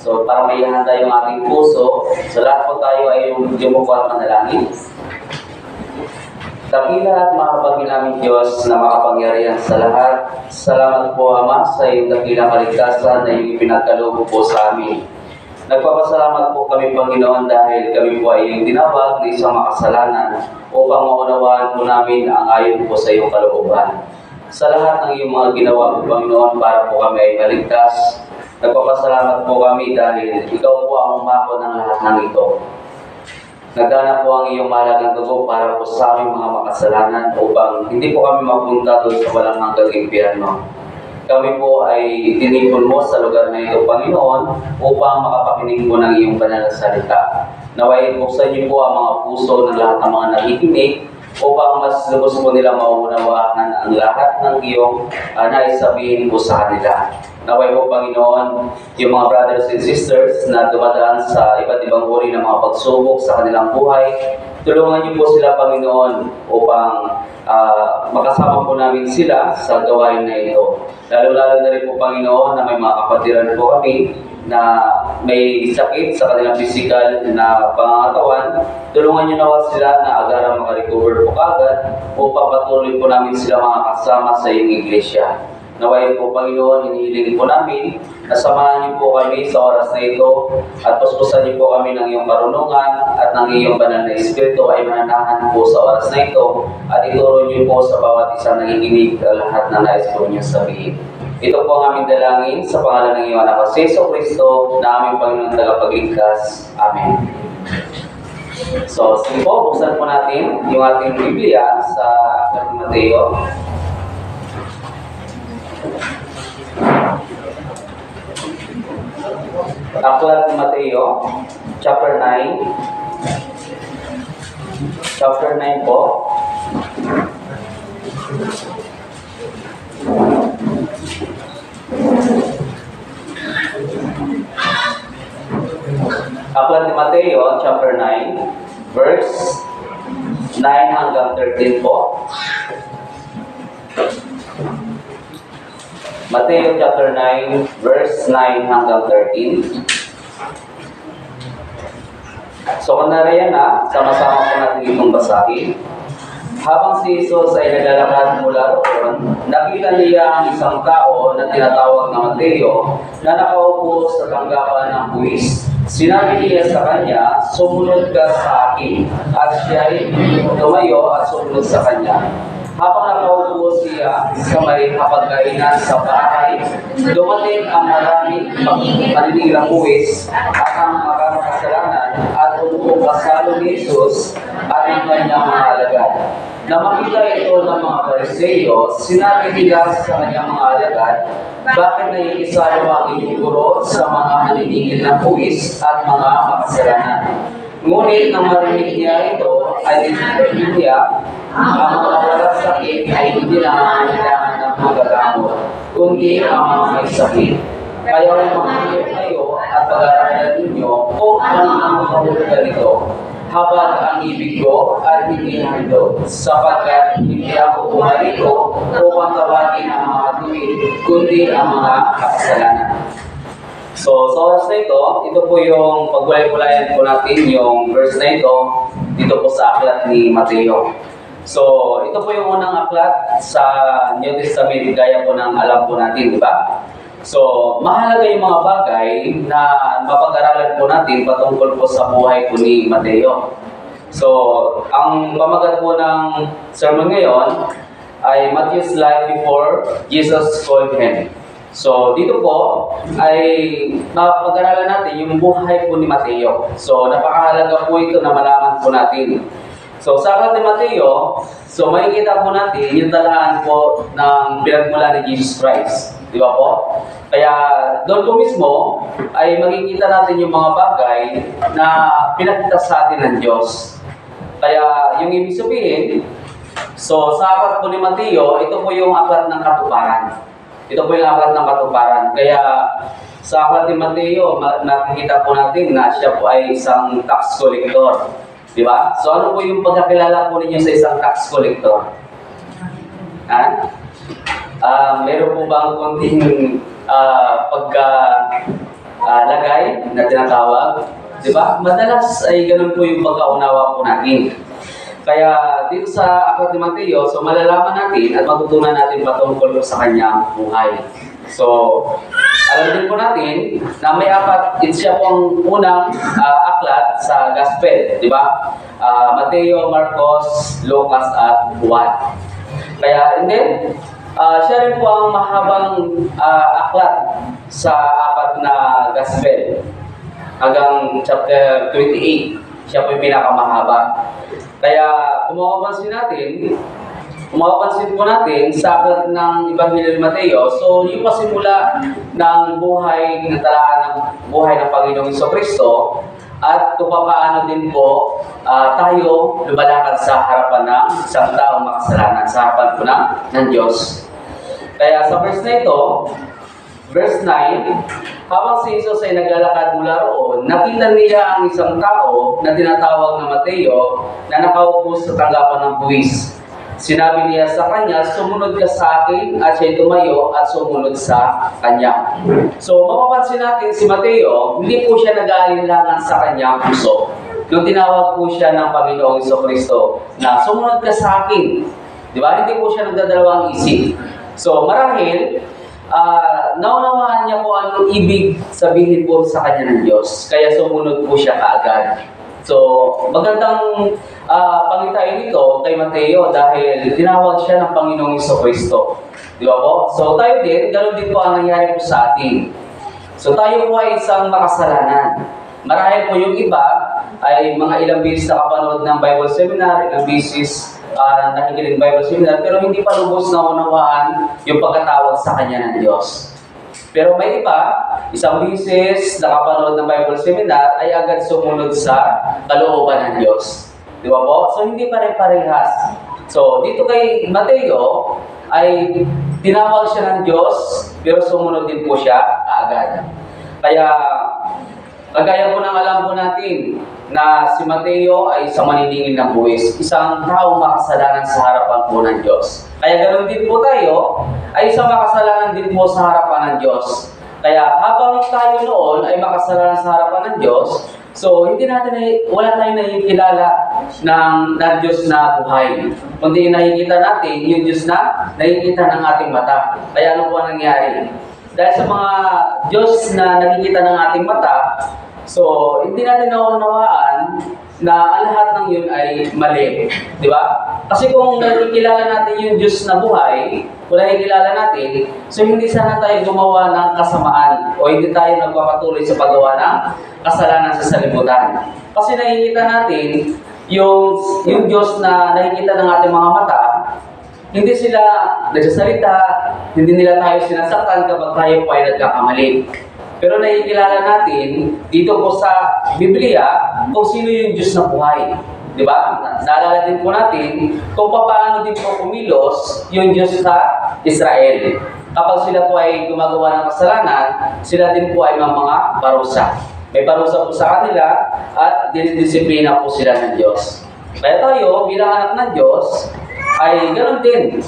So, para may handa yung ating puso, so lahat po tayo ay yumuko at manalangin. Dakila at makapagin namin Diyos na makapangyarihan sa lahat. Salamat po, Ama, sa iyong dakilang kaligtasan na iyong ipinagkaloob po sa amin. Nagpapasalamat po kami, Panginoon, dahil kami po ay iyong tinawag na isang makasalanan upang maunawaan po namin ang ayon po sa iyong kalooban. Sa lahat ng iyong mga ginawa po, Panginoon, para po kami ay maligtas, nagpapasalamat po kami dahil ikaw po ang umako ng lahat ng ito. Nagdana po ang iyong mahalagang dugo para po sa aming mga makasalanan upang hindi po kami mapunta doon sa walang hanggang impyerno. Kami po ay tinipon mo sa lugar na ito, Panginoon, upang makapakinig po ng iyong banal na salita. Naway buksan niyo po ang mga puso ng lahat ng mga nakikinig upang mas lubos po nila maunawaan ang lahat ng iyong naisabihin po sa kanila. Naway po, Panginoon, yung mga brothers and sisters na dumadaan sa iba't ibang uri ng mga pagsubok sa kanilang buhay, tulungan niyo po sila, Panginoon, upang makasama po namin sila sa gawain na ito. Lalo-lalo na rin po, Panginoon, na may mga kapatiran po kami na may sakit sa kanilang physical na pangangatawan. Tulungan niyo nawa sila na agarang makarecover po kagad upang patuloy po namin sila makakasama sa iyong iglesia. Naway po, Panginoon, hinihiling po namin na samahan niyo po kami sa oras na ito at puspusan niyo po kami ng iyong karunungan at ng iyong banal na Espiritu ay mananahan po sa oras na ito at ituro niyo po sa bawat isang nakikinig lahat na nais po niyo sabihin. Ito po ang aming dalangin sa pangalan ng iyong anak, Jesu Cristo, na aming Panginoon tagapagligtas. Amen. So, sige po, buksan po natin yung ating Biblia sa Aklat ni Mateo. Aklat ni Mateo, chapter 9. Chapter 9 po. Aklat ni Mateo, chapter 9, verse 9 hanggang 13 po. Mateo chapter 9, verse 9 hanggang 13. So kung nariyan na, sama-sama po natin itong basahin. Habang si Jesus ay naglalakad mula roon, nakita niya ang isang tao na tinatawag na Mateo na nakaupo sa tanggapan ng buwis. Sinabi niya sa kanya, "Sumunod ka sa akin." At siya ay tumayo at sumunod sa kanya. Habang nakaupo siya sa may hapagkainan sa bahay, dumating ang maraming paninilang buwis at ang makakasalanan at umupong kasalo ni Jesus at ang kanyang mga alagad. Na makita ito ng mga Pariseo, sinabi nila sa kanyang mga alagad, "Bakit naiisalo ang inyong guro sa mga maniningil ng buwis at mga makasalanan?" Ngunit nang marinig niya ito, ay sinabi niya, ang mga walang sakit ay hindi na kailangan ng magagamot, kundi ang mga may sakit. Kaya humahigit kayo at pag-aaralan ninyo kung ano ang mahulugan nito. Habang ang ibig ko ay hindi handog, sapagkat hindi ako pumarito upang tawagin ang mga tuwid, kundi ang mga kasalanan. So, sa oras na ito po yung pagwalay-walayan po natin yung verse na ito dito po sa aklat ni Mateo. So, ito po yung unang aklat sa New Testament, gaya po ng alam po natin, di ba? So, mahalaga yung mga bagay na mapag-aralan po natin patungkol po sa buhay po ni Mateo. So, ang pamagat po ng sermon ngayon ay Matthew's life before Jesus called him. So, dito po ay mapag-aralan natin yung buhay po ni Mateo. So, napakahalaga po ito na malaman po natin. So, sa aklat ni Mateo, so makikita po natin yung talaan po ng pinagmula ni Jesus Christ. Di ba po? Kaya doon po mismo ay makikita natin yung mga bagay na pinakita sa atin ng Diyos. Kaya yung ibig sabihin, so sa aklat po ni Mateo, ito po yung aklat ng katuparan. Ito po yung aklat ng katuparan. Kaya sa aklat ni Mateo, nakikita po natin na siya po ay isang tax collector. Di ba? So ano po yung pagkakilala po ninyo sa isang tax collector? Meron po bang konting lagay na tinatawag. Di ba? Madalas ay ganun po yung pagkaunawa po natin. Kaya dito sa Aklat ni Mateo, so malalaman natin at matutunan natin patungkol po sa kanyang buhay. So, alam din po natin na may apat, siya po ang unang aklat sa Gospel, di ba? Mateo, Marcos, Lucas, at Juan. Kaya, and then, siya rin po ang mahabang aklat sa apat na Gospel. Hanggang chapter 28, siya po yung pinakamahaba. Kaya, kung mapapansin po natin sa aklat ng Ebanghelyo ni Mateo, so yung pasimula ng buhay ng buhay ng Panginoong Jesucristo at kung paano din po tayo lumalakad sa harapan ng isang taong makasalanan, sa harapan po ng Diyos. Kaya sa verse na ito, verse 9, habang si Jesus ay naglalakad mula roon, nakita niya ang isang tao na tinatawag na Mateo na nakaupo sa tanggapan ng buwis. Sinabi niya sa kanya, sumunod ka sa akin, at siya'y tumayo at sumunod sa kanya. So, mapapansin natin si Mateo, hindi po siya nag-aalinlangan sa kanyang puso. Nung tinawag po siya ng Panginoong Jesucristo na sumunod ka sa akin, di ba? Hindi po siya nagdadalawang isip. So, marahil, naunawaan niya po anong ibig sabihin po sa kanya ng Diyos. Kaya sumunod po siya kaagad. So, magandang pangitain ito kay Mateo dahil tinawag siya ng Panginoong Jesucristo. Di ba po? So, tayo din, ganoon din po ang nangyari po sa atin. So, tayo po ay isang makasalanan. Marahil po yung iba ay mga ilang beses nakapanood ng Bible Seminar, ilang beses nakikinig Bible Seminar, pero hindi pa lubos na unawaan yung pagkatawag sa kanya ng Diyos. Pero may iba, isang beses nakapanood ng Bible Seminar ay agad sumunod sa kalooban ng Diyos. Di ba po? So, hindi pare-parehas. So, dito kay Mateo ay tinawag siya ng Diyos, pero sumunod din po siya agad. Kaya, kagaya po ng alam po natin na si Mateo ay isang maniningil ng buwis, isang taong makasalanan sa harapan po ng Diyos. Kaya ganoon din po tayo, ay isang makasalanan din po sa harapan ng Diyos. Kaya habang tayo noon ay makasalanan sa harapan ng Diyos, so wala tayong nakikilala ng Diyos na buhay. Kundi nakikita natin yung Diyos na nakikita ng ating mata. Kaya ano po ang nangyari? Dahil sa mga Diyos na nakikita ng ating mata, so, hindi natin naunawaan na ang lahat ng yun ay mali. Di ba? Kasi kung nakikilala natin yung Diyos na buhay, kung nakikilala natin, so hindi sana tayo gumawa ng kasamaan o hindi tayo nagpapatuloy sa paggawa ng kasalanan sa salibutan. Kasi nakikita natin yung Diyos na nakikita ng ating mga mata, hindi sila nagsasalita, hindi nila tayo sinasaktan kapag tayo po ay nagkakamali. Pero nakikilala natin dito po sa Biblia kung sino yung Diyos na buhay. Di ba? Naalala din po natin kung paano din po kumilos yung Diyos sa Israel. Kapag sila po ay gumagawa ng kasalanan, sila din po ay mga parusa. May parusa po sa kanila at dinidisiplina po sila ng Diyos. Kaya tayo, bilang anak ng Diyos, ay ganoon din.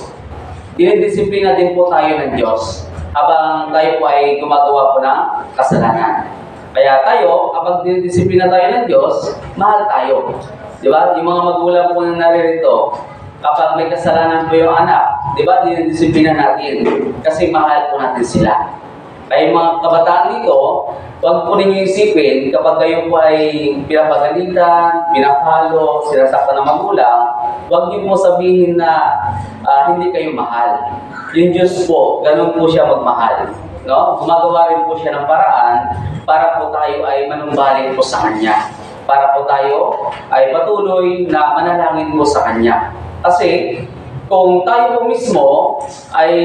Dinidisiplina din po tayo ng Diyos habang tayo po ay gumagawa po ng kasalanan. Kaya tayo, kapag dinidisiplina tayo ng Diyos, mahal tayo. Di ba? Yung mga magulang po na naririto, kapag may kasalanan po yung anak, di ba, dinidisiplina natin kasi mahal po natin sila. Kaya yung mga kabataan dito, huwag po ninyo isipin kapag kayo po ay pinapagalitan, pinapalo, sinasaktan ng magulang, huwag niyo po sabihin na hindi kayo mahal. Yung Diyos po, ganun po siya magmahal. No? Gumagawa rin po siya ng paraan para po tayo ay manumbalik po sa Kanya. Para po tayo ay patuloy na manalangin po sa Kanya. Kasi kung tayo po mismo ay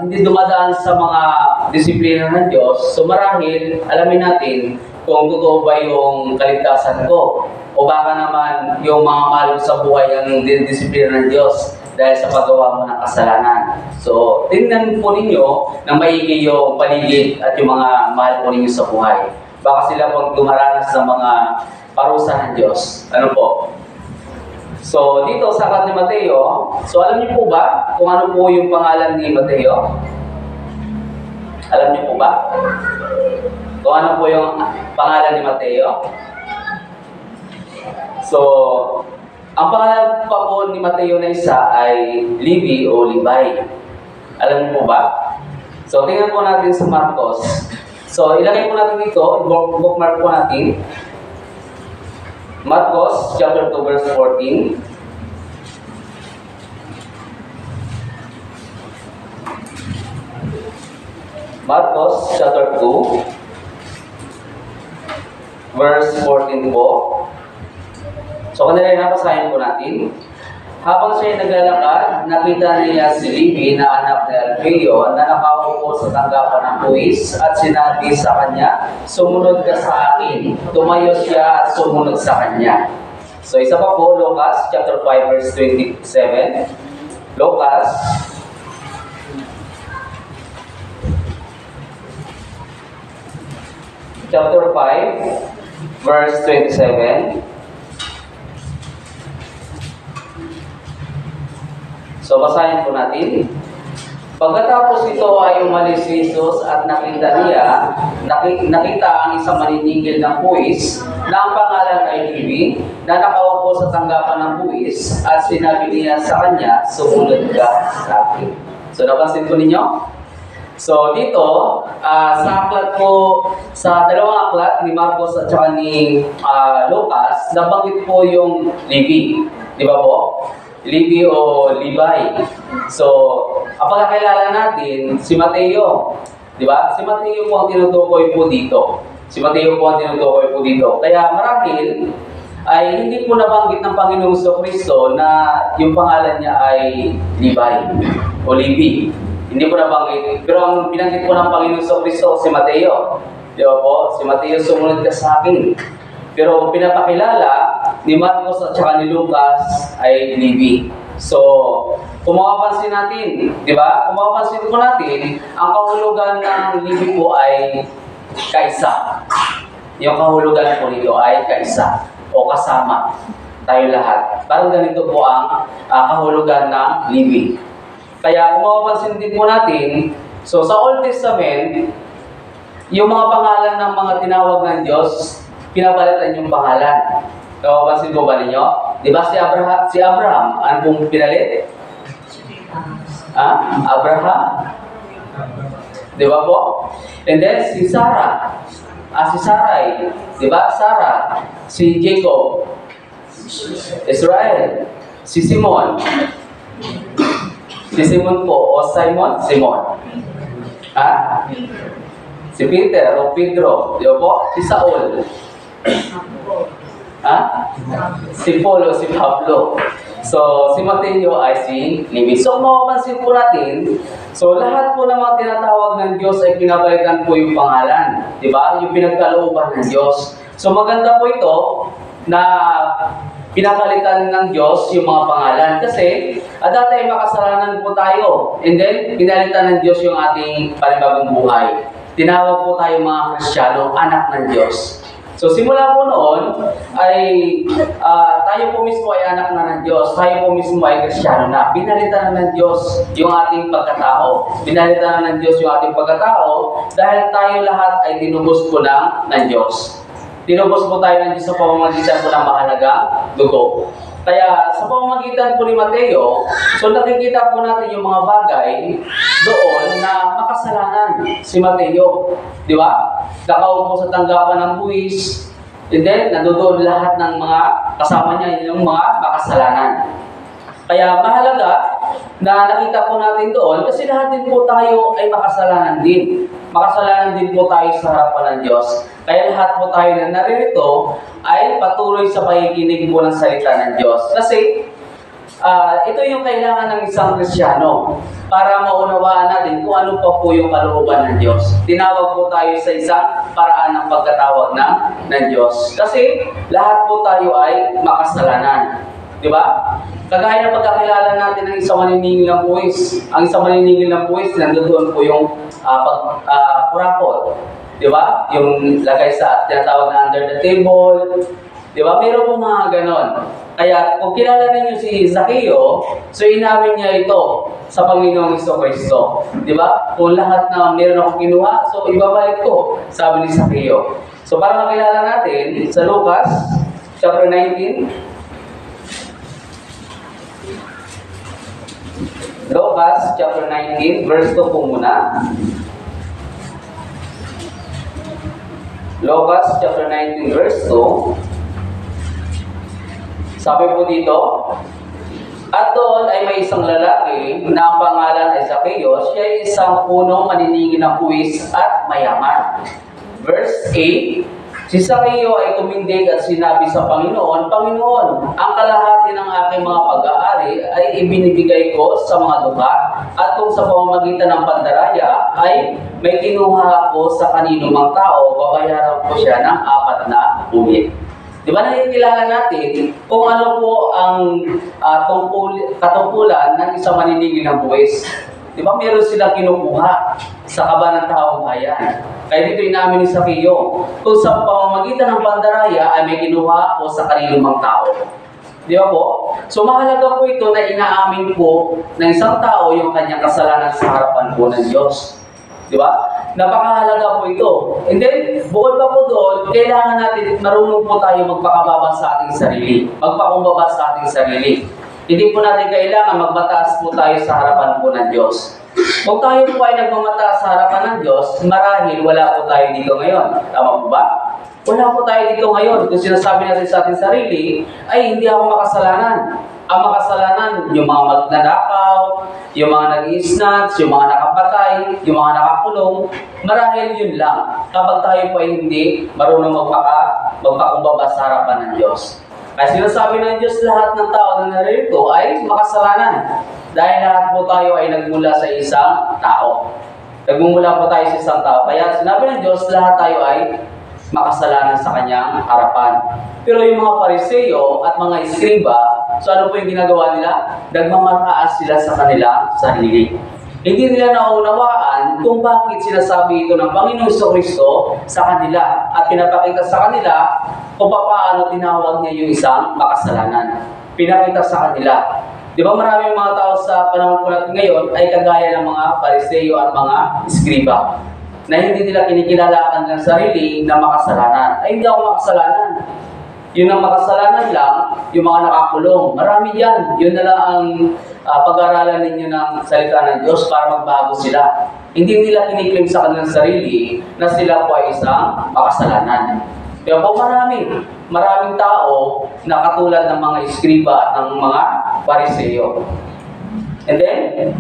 hindi dumadaan sa mga disiplina ng Diyos, so marahil alamin natin kung totoo ba yung kaligtasan ko o baka naman yung mga mahal sa buhay ang dinidisiplina ng Diyos dahil sa paggawa mo ng kasalanan. So, tingnan po ninyo na maigi yung paligid at yung mga mahal po ninyo sa buhay. Baka sila pong dumaranas ng mga parusa ng Diyos. Ano po? So, dito sa aklat ni Mateo, so alam niyo po ba kung ano po yung pangalan ni Mateo? Alam niyo po ba? Kung ano po yung pangalan ni Mateo? So, ang pangalan pa po ni Mateo na isa ay Levi o Levi. Alam niyo po ba? So, tingnan po natin sa Marcos. So, ilagay po natin dito, bookmark po natin. Marcos chapter 2 verse 14. Marcos chapter 2 verse 14 po. So, kanila yung napasahin po natin. Habang siya naglalakad, nakita niya si Levi na anak ni Alfeo na nakaupo sa tanggapan ng buwis at sinabi sa kanya, "Sumunod ka sa akin." Tumayo siya at sumunod sa kanya. So, isa pa po, Lucas chapter 5 verse 27. Lucas chapter 5 verse 27. So, basahin po natin. Pagkatapos ito ay umalis si Jesus at nakita ang isang maniningil ng buwis na ang pangalan ay Levi na nakaupo sa tanggapan ng buwis at sinabi niya sa kanya, "Sumunod ka sa akin." So, napansin po ninyo? So, dito, sa aklat po, sa dalawang aklat ni Marcos at saka ni Lucas, nabanggit po yung Levi. Di ba po? Levi o Levi. So, ang pagkakilala natin, si Mateo. Di ba? Si Mateo po ang tinutukoy po dito. Si Mateo po ang tinutukoy po dito. Kaya marahil, ay hindi po nabanggit ng Panginoong Jesucristo na yung pangalan niya ay Levi o Levi. Hindi po nabanggit. Pero ang binanggit po ng Panginoong Jesucristo, si Mateo. Di ba po? Si Mateo, sumunod ka sa akin. Pero pinapakilala ni Marcos at saka ni Lucas ay Levi. So, kung mapapansin natin, di ba? Kung mapapansin po natin, ang kahulugan ng Levi po ay kaisa. Yung kahulugan po nito ay kaisa o kasama tayo lahat. Parang ganito po ang kahulugan ng Levi. Kaya kung mapapansin din po natin, so sa Old Testament, yung mga pangalan ng mga tinawag ng Diyos, pinapalitan yung pangalan. Napapansin po ba ninyo? Di ba si Abraham, ano pong pinalit? Abraham? Di ba po? And then si Sarah. Si Sarai. Di ba? Sarah. Si Jacob. Israel. Si Simon. Si Simon po. O Simon? Simon. Si Peter o Pedro. Di ba po? Si Saul. Si Paul o si Pablo. So, si Mateo ay si Levi. So, mapapansin po natin, so lahat po ng mga tinatawag ng Diyos ay pinabalikan po yung pangalan. Diba? Yung pinagkalooban ng Diyos. So, maganda po ito na pinapalitan ng Diyos yung mga pangalan. Kasi, dati ay makasalanan po tayo. And then, pinalitan ng Diyos yung ating panibagong buhay. Tinawag po tayo mga Kristiyano, anak ng Diyos. So, simula po noon, ay tayo po mismo ay anak na ng Diyos. Tayo po mismo ay Kristiyano na. Pinalitan na ng Diyos yung ating pagkatao. Pinalitan na ng Diyos yung ating pagkatao dahil tayo lahat ay tinubos po ng Diyos. Tinubos po tayo ng Diyos sa pamamagitan po ng mahalagang dugo. Kaya sa pamamagitan po ni Mateo, so nakikita po natin yung mga bagay doon na makasalanan si Mateo. Di ba? Nakaupo sa tanggapan ng buwis, and then nandoon lahat ng mga kasama niya yung mga makasalanan. Kaya mahalaga na nakita po natin doon kasi lahat din po tayo ay makasalanan din. Makasalanan din po tayo sa harapan ng Diyos. Kaya lahat po tayo na naririto ay patuloy sa pakikinig po ng salita ng Diyos. Kasi ito yung kailangan ng isang Kristiyano para maunawaan natin kung ano pa po yung kalooban ng Diyos. Tinawag po tayo sa isang paraan ng pagkatawag ng Diyos. Kasi lahat po tayo ay makasalanan. Di ba? Kagaya ng pagkakilala natin ng isang maniningil ng buwis. Ang isang maniningil ng buwis, nandoon po yung kurakot. Di ba? Yung lagay sa tinatawag na under the table. Di ba? Meron pong mga ganon. Kaya kung kilala ninyo si Zaccheo, so inamin niya ito sa Panginoong Kristo. Di ba? Kung lahat na meron akong kinuha, so ibabalik ko, sabi ni Zaccheo. So para makilala natin, sa Lucas, chapter 19, Lucas, chapter 19, verse 2 po muna. Lucas, chapter 19, verse 2. Sabi po dito, at doon ay may isang lalaki na ang pangalan ay Zaccheo. Siya ay isang punong maniningil ng buwis at mayaman. Verse 8, si Zaccheo ay tumindig at sinabi sa Panginoon, Panginoon, ang kalahati ng aking mga pag-aari ay ibinibigay ko sa mga dukha, at kung sa pamamagitan ng pandaraya ay may kinuha ako sa kanino mang tao, babayaran ko siya ng 4 na ulit. Di ba nakikilala natin kung ano po ang katungkulan ng isang maniningil ng buwis? Di ba meron silang kinukuha sa kaba ng taong bayan? Kaya dito inamin ni Zaccheo, kung sa pamamagitan ng pandaraya ay may kinuha ko sa kanino mang tao. Di ba po? So mahalaga po ito na inaamin po ng isang tao yung kanyang kasalanan sa harapan po ng Diyos. Di ba? Napakahalaga po ito. And then, bukod pa po doon, kailangan natin marunong po tayo magpakababa sa ating sarili. Magpakumbaba sa ating sarili. Hindi po natin kailangan magmataas po tayo sa harapan po ng Diyos. Kung tayo po ay nagmamataas sa harapan ng Diyos, marahil wala po tayo dito ngayon. Tama po ba? Wala po tayo dito ngayon. Kung sinasabi natin sa ating sarili, ay hindi ako makasalanan. Ang makasalanan, yung mga magnanakaw, yung mga nag-i-snatch, yung mga nakapatay, yung mga nakakulong, marahil yun lang. Kapag tayo po ay hindi marunong magpakumbaba sa harapan ng Diyos. Kaya sinasabi ng Diyos, lahat ng tao na narito ay makasalanan. Dahil lahat po tayo ay nagmula sa isang tao. Nagmumula po tayo sa isang tao. Kaya sinabi ng Diyos, lahat tayo ay makasalanan sa kanyang harapan. Pero yung mga Pariseo at mga Iskriba, so ano po yung ginagawa nila? Nagmamataas sila sa kanilang sarili. Hindi nila naunawaan kung bakit sinasabi ito ng Panginoong Kristo sa kanila at pinapakita sa kanila kung paano tinawag niya yung isang makasalanan. Pinakita sa kanila. Di ba maraming mga tao sa panahon po natin ngayon ay kagaya ng mga Pariseo at mga Iskriba na hindi nila kinikilala ang sarili na makasalanan. Ay, hindi ako makasalanan. Yun ang makasalanan lang, yung mga nakakulong. Marami yan. Yun na lang ang pag-aralan ninyo ng salita ng Diyos para magbago sila. Hindi nila kiniklaim sa kanilang sarili na sila po ay isang makasalanan. Kaya po maraming tao na katulad ng mga Iskriba at ng mga Pariseo. And then,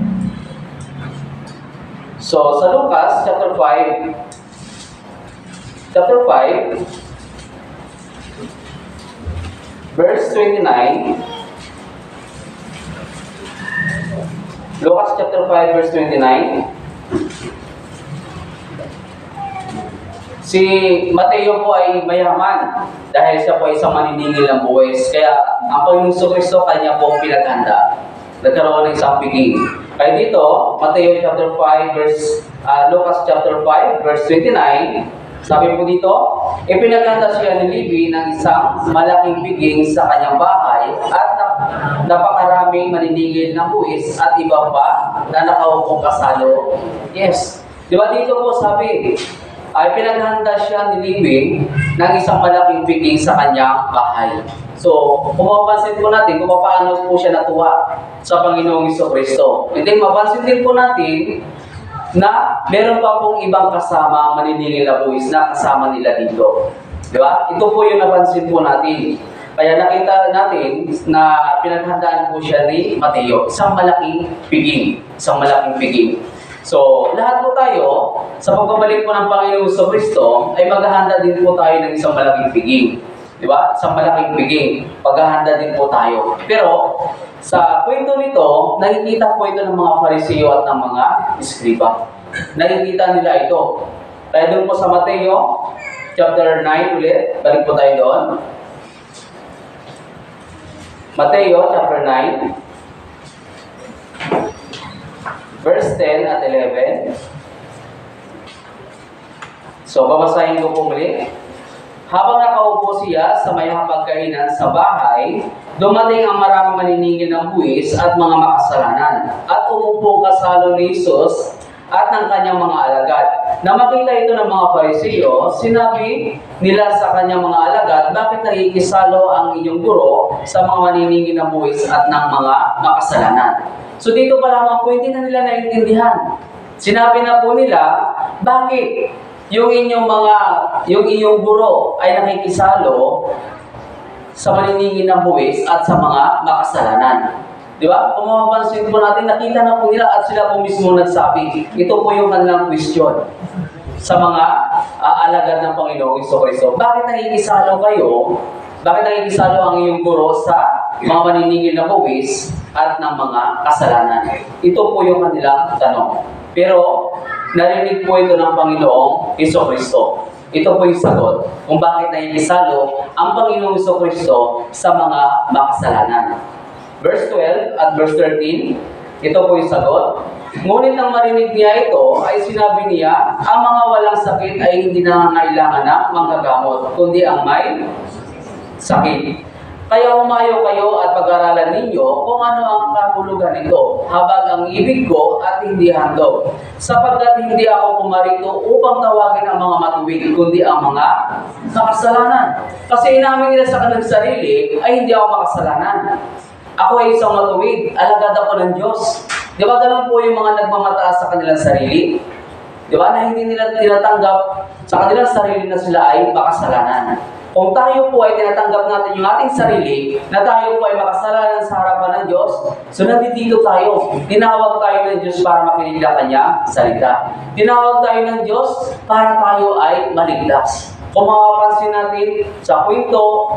so sa Lucas chapter 5, verse 29, Lucas chapter 5, verse 29, si Mateo po ay mayaman dahil siya po ay isang maniningil ng buwis. Kaya ang Panginoong Kristo kanya po pinaghanda. Nagkaroon ng isang piging. Kaya dito, Mateo chapter 5, Lucas chapter 5, verse 29, sabi po dito, ipinaghanda siya ni Levi ng isang malaking piging sa kanyang bahay at napakaraming maniningil ng buwis at iba pa na nakaupong kasalo. Yes. Di ba dito po sabi, ay pinaghanda siya ni Levi ng isang malaking piging sa kanyang bahay. So, kung mapapansin po natin kung paano po siya natuwa sa Panginoong Kristo. And then, mapansin din po natin na meron pa pong ibang kasama maniningil na buwis na kasama nila dito. Di ba? Ito po yung napansin po natin. Kaya nakita natin na pinaghandaan po siya ni Mateo, isang malaking piging. So, lahat po tayo, sa pagbabalik po ng Panginoong Kristo, ay maghahanda din po tayo ng isang malaking piging. Di ba? Isang malaking piging. Paghahanda din po tayo. Pero, sa kwento nito, nakikita po ito ng mga Pariseo at ng mga Iskriba. Nakikita nila ito. Kaya doon po sa Mateo, chapter 9 ulit, balik po tayo doon. Mateo, chapter 9, verse 10 at 11. So, babasahin ko po muli. Habang nakaupo siya sa may hapagkainan sa bahay, dumating ang maraming maniningil ng buwis at mga makasalanan, at umupo kasalo ni Jesus at ng kanyang mga alagad. Na makita ito ng mga Pariseo, sinabi nila sa kanyang mga alagad, bakit nakikisalo ang inyong guro sa mga maniningil ng buwis at ng mga makasalanan? So dito pa lamang po, hindi na nila naintindihan. Sinabi na po nila, bakit yung inyong guro ay nakikisalo sa maniningil ng buwis at sa mga makasalanan. Di ba? Kung mapapansin po natin, nakita na po nila at sila po mismo nagsabi. Ito po yung kanilang question sa mga alagad ng Panginoong Jesucristo. Bakit nakikisalo kayo? Bakit nakikisalo ang iyong guro sa mga maniningil ng buwis at ng mga kasalanan? Ito po yung kanilang tanong. Pero narinig po ito ng Panginoong Jesucristo. Ito po yung sagot kung bakit nakikisalo ang Panginoong Jesucristo sa mga makasalanan. Verse 12 at verse 13, ito po yung sagot. Ngunit nang marinig niya ito, ay sinabi niya, ang mga walang sakit ay hindi nangangailangan na manggagamot, kundi ang may sakit. Kaya humayo kayo at pag-aralan ninyo kung ano ang kahulugan nito, habang ang ibig ko at hindi handog. Sapagkat hindi ako pumarito upang tawagin ang mga matuwid, kundi ang mga makasalanan. Kasi inamin nila sa kanilang sarili, ay hindi ako makasalanan. Ako ay isang matuwid, alagad ako ng Diyos. Di ba ganun po yung mga nagmamataas sa kanilang sarili? Di ba na hindi nila tinatanggap sa kanilang sarili na sila ay makasalanan. Kung tayo po ay tinatanggap natin yung ating sarili, na tayo po ay makasalanan sa harapan ng Diyos, so nandito tayo. Tinawag tayo ng Diyos para makinig sa Kanya salita. Tinawag tayo ng Diyos para tayo ay maligtas. Kung mapapansin natin sa kwento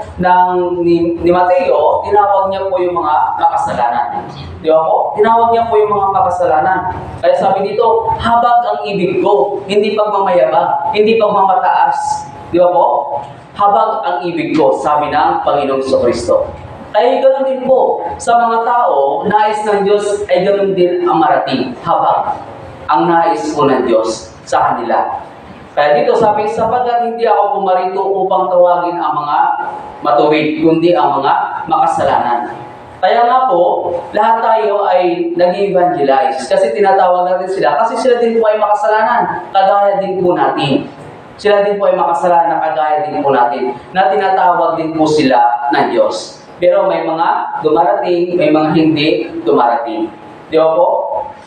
ni Mateo, tinawag niya po yung mga makasalanan. Di ba po? Tinawag niya po yung mga makasalanan. Kaya sabi dito, habag ang ibig ko, hindi pagmamayabang, hindi pagmamataas. Di ba po? Habag ang ibig ko, sabi ng Panginoong Jesucristo. Ay ganoon din po, sa mga tao, nais ng Diyos ay ganoon din ang marating. Habag ang nais po ng Diyos sa kanila. Kaya dito sabi, sapagkat hindi ako pumarito upang tawagin ang mga matuwid, kundi ang mga makasalanan. Kaya nga po, lahat tayo ay nag-evangelize kasi tinatawag natin sila kasi sila din po ay makasalanan, kagaya din po natin. Sila din po ay makasalanan na kagaya din po natin, na tinatawag din po sila ng Diyos. Pero may mga dumarating, may mga hindi dumarating. Di ba po?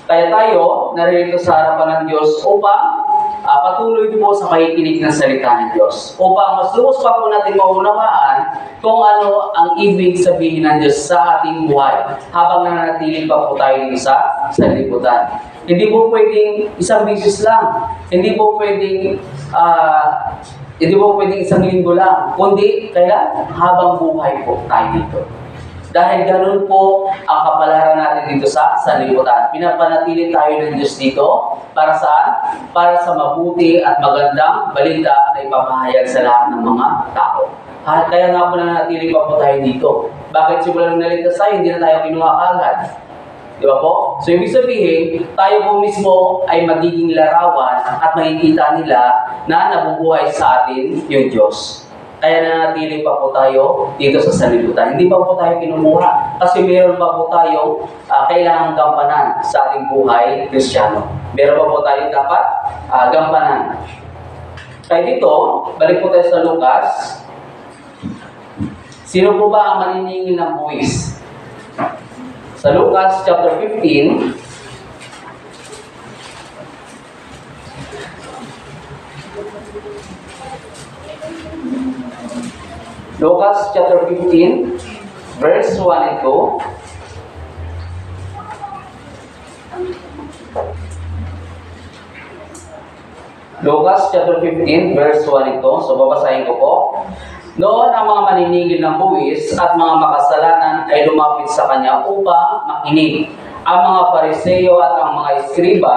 Kaya tayo, naririto sa harapan ng Diyos upang patuloy po sa pakikinig ng salita ng Diyos. Upang mas lubos pa po natin maunawaan kung ano ang ibig sabihin ng Diyos sa ating buhay habang nananatili pa po tayo dito sa liputan. Hindi po pwedeng isang bisis lang. Hindi po pwedeng isang linggo lang. Kundi kaya habang buhay po tayo dito. Dahil ganun po ang kapalaran natin dito sa sanlibutan. Pinapanatili tayo ng Diyos dito para saan? Para sa mabuti at magandang balita na ipamahayag sa lahat ng mga tao. Kaya nga po nanatili pa po tayo dito. Bakit simula nung naligtas tayo, hindi na tayo kinuha kaagad? Di ba po? So, ibig sabihin, tayo po mismo ay magiging larawan at makikita nila na nabubuhay sa atin yung Diyos. Kaya nanatili pa po tayo dito sa sanlibutan. Hindi pa po tayo kinumuha. Kasi meron pa po tayo kailangang gampanan sa ating buhay Kristiyano. Meron pa po tayo dapat gampanan. Kaya dito, balik po tayo sa Lucas. Sino po ba ang maniningil ng buwis? Sa Lucas chapter 15, Lucas chapter 15, verse 1 and 2. Lucas chapter 15, verse 1 and 2. So, babasahin ko po. Noon ang mga maniningil ng buwis at mga makasalanan ay lumapit sa kanya upang makinig. Ang mga Pariseo at ang mga Eskriba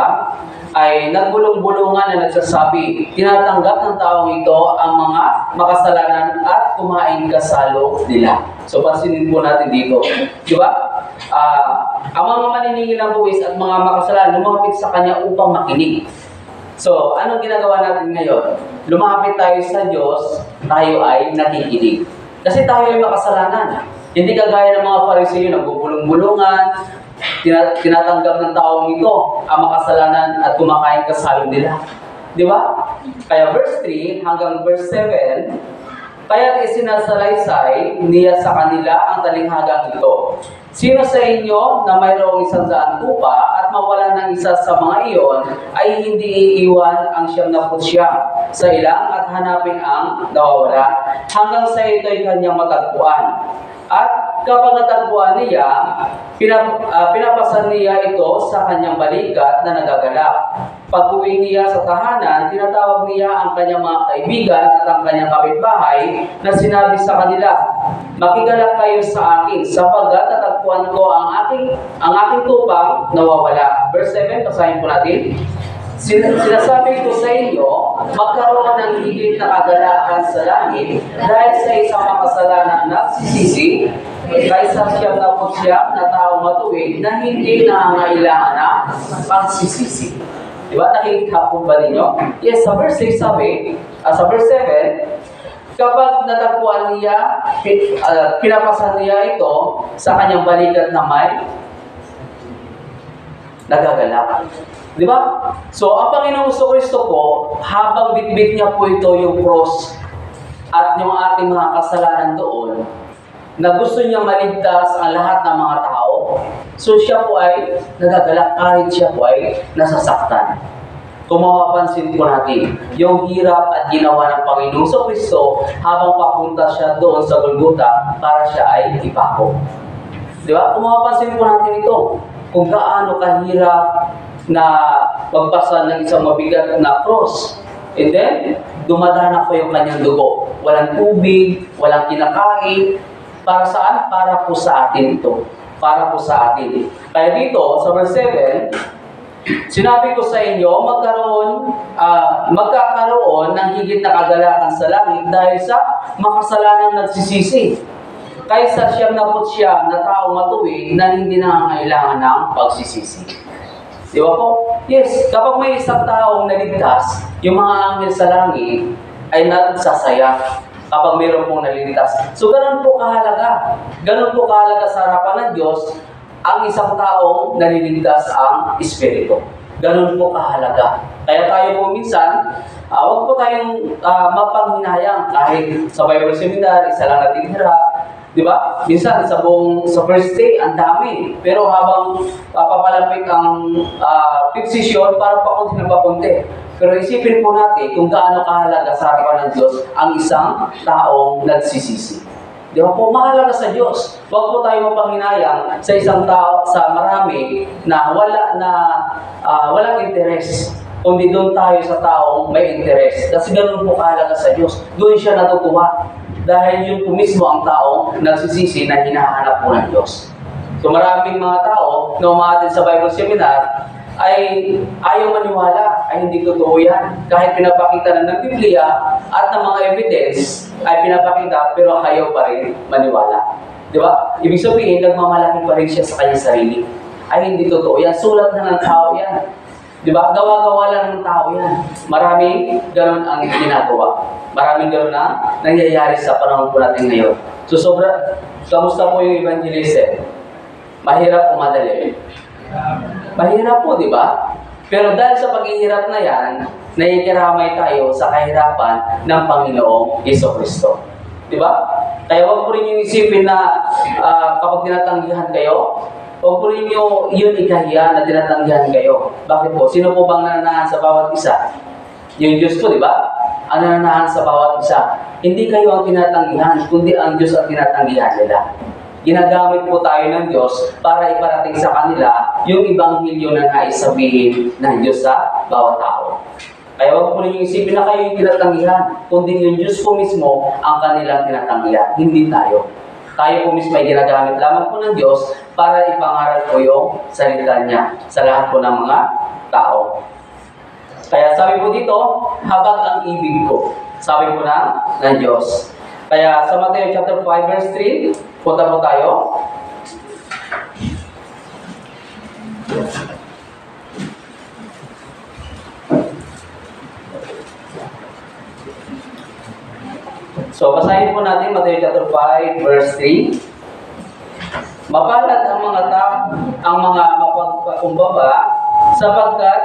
ay nagbulong-bulungan na nagsasabi, tinatanggap ng taong ito ang mga makasalanan at kumain kasalo nila. So, pansinin po natin dito. Di ba? Ang mga maniningil ng buwis at mga makasalanan lumapit sa kanya upang makinig. So, anong ginagawa natin ngayon? Lumapit tayo sa Diyos, tayo ay nakikinig. Kasi tayo ay makasalanan. Hindi kagaya ng mga Pariseo na bubulong-bulungan, tinatanggap ng taong ito ang makasalanan at kumakain kasalo nila. Di ba? Kaya verse 3 hanggang verse 7, kaya't isinasalaysay niya sa kanila ang talinghagang ito. Sino sa inyo na mayroong 100 tupa at mawala ng isa sa mga iyon ay hindi iiwan ang 99 sa ilang at hanapin ang nawawala hanggang sa ito'y kanyang matagpuan. At kapag natagpuan niya, pinapasan niya ito sa kanyang balikat na nagagalak. Pag-uwi niya sa tahanan, tinatawag niya ang kanyang mga kaibigan at ang kanyang kapitbahay na sinabi sa kanila, makigalak kayo sa akin sapagkat natagpuan ko ang aking tupang nawawala. Verse 7, basahin po natin. Sinasabi ko sa inyo, magkaroon ng higit na kagalakan sa langit dahil sa isang makasalanan na nagsisisi kaysa siyang na taong matuwid na hindi nangangailangan na pagsisisi. Diba? Nakikita po ba ninyo? Yes, sa verse 6 sabi, sa verse 7, kapag natagpuan niya, pinapasan niya ito sa kanyang balikat na may nagagalak. Di ba? So, ang Panginoong Kristo po, habang bitbit niya po ito yung cross at yung ating mga kasalanan doon, na gusto niya maligtas ang lahat ng mga tao, so siya po ay nagagalak kahit siya po ay nasasaktan. Kung mapapansin po natin, yung hirap at ginawa ng Panginoong Kristo habang papunta siya doon sa Golgotha para siya ay ipako. Di ba? Kung mapapansin po natin ito, kung gaano kahirap na pagpasan ng isang mabigat na cross. And then, dumadana po yung kanyang dugo. Walang tubig, walang kinakain. Para saan? Para po sa atin ito. Para po sa atin. Kaya dito, sa verse 7, sinabi ko sa inyo, magkakaroon ng higit na kagalakan sa langit dahil sa makasalanang nagsisisi. Kaysa 99 na tao matuwid na hindi nangangailangan ng pagsisisi. Di ba po? Yes, kapag may isang taong naligtas, yung mga anghel sa langit ay nagsasaya kapag mayroon pong naligtas. So, ganun po kahalaga. Ganun po kahalaga sa harapan ng Diyos ang isang taong naliligtas ang Espiritu. Ganun po kahalaga. Kaya tayo po minsan, huwag po tayong mapanghinayang kahit sa Bible Seminar, isa lang natin hirap. Di ba? Minsan, sa first day, ang dami. Pero habang papalapit ang fifth session, parang pakunti na pakunti. Pero isipin po natin kung gaano kahalaga sa harapan ng Diyos ang isang taong nagsisisi. Di ba po? Mahalaga sa Diyos. Huwag po tayo mapanghinayang sa isang tao, sa marami na walang interes. Kundi doon tayo sa taong may interes. Kasi ganun po kahalaga sa Diyos. Doon siya natutuwa. Dahil yun po mismo ang taong nagsisisi na hinahanap po ng Diyos. So maraming mga tao na umaattend sa Bible Seminar ay ayaw maniwala, ay hindi totoo yan. Kahit pinapakita na ng Biblia at ng mga evidence ay pinapakita pero ayaw pa rin maniwala. Di ba? Ibig sabihin, nagmamalaki pa rin siya sa kanyang sarili. Ay hindi totoo yan. Sulat na ng tao yan. Di ba? Gawa-gawa lang ng tao yan. Maraming ganun ang ginagawa. Maraming ganun na nangyayari sa panahon po natin ngayon. So kamusta po yung evangelism? Mahirap o madali? Mahirap po, di ba? Pero dahil sa paghihirap na yan, nakikiramay tayo sa kahirapan ng Panginoong Jesucristo. Di ba? Kaya huwag po rin yung isipin na kapag tinatanggihan kayo, huwag po rin yung yun ikahiya na tinatanggihan kayo. Bakit po? Sino po bang nananahan sa bawat isa? Yung Diyos po, di ba? Ang nananahan sa bawat isa. Hindi kayo ang tinatanggihan, kundi ang Diyos ang tinatanggihan nila. Ginagamit po tayo ng Diyos para iparating sa kanila yung ibanghilyo na nais sabihin ng Diyos sa bawat tao. Kaya huwag po ninyong isipin na kayo yung tinatanggihan, kundi yung Diyos po mismo ang kanilang tinatanggihan, hindi tayo. Tayo po mismo ay ginagamit lamang po ng Diyos para ipangaral po yung salita niya sa lahat po ng mga tao. Kaya sabi po dito, habag ang ibig ko. Sabi po ng Diyos. Kaya sa Matthew chapter 5 verse 3, punta po tayo. So, basahin po natin Matthew chapter 5, verse 3. Mapalad ang mga mapagpakumbaba sapagkat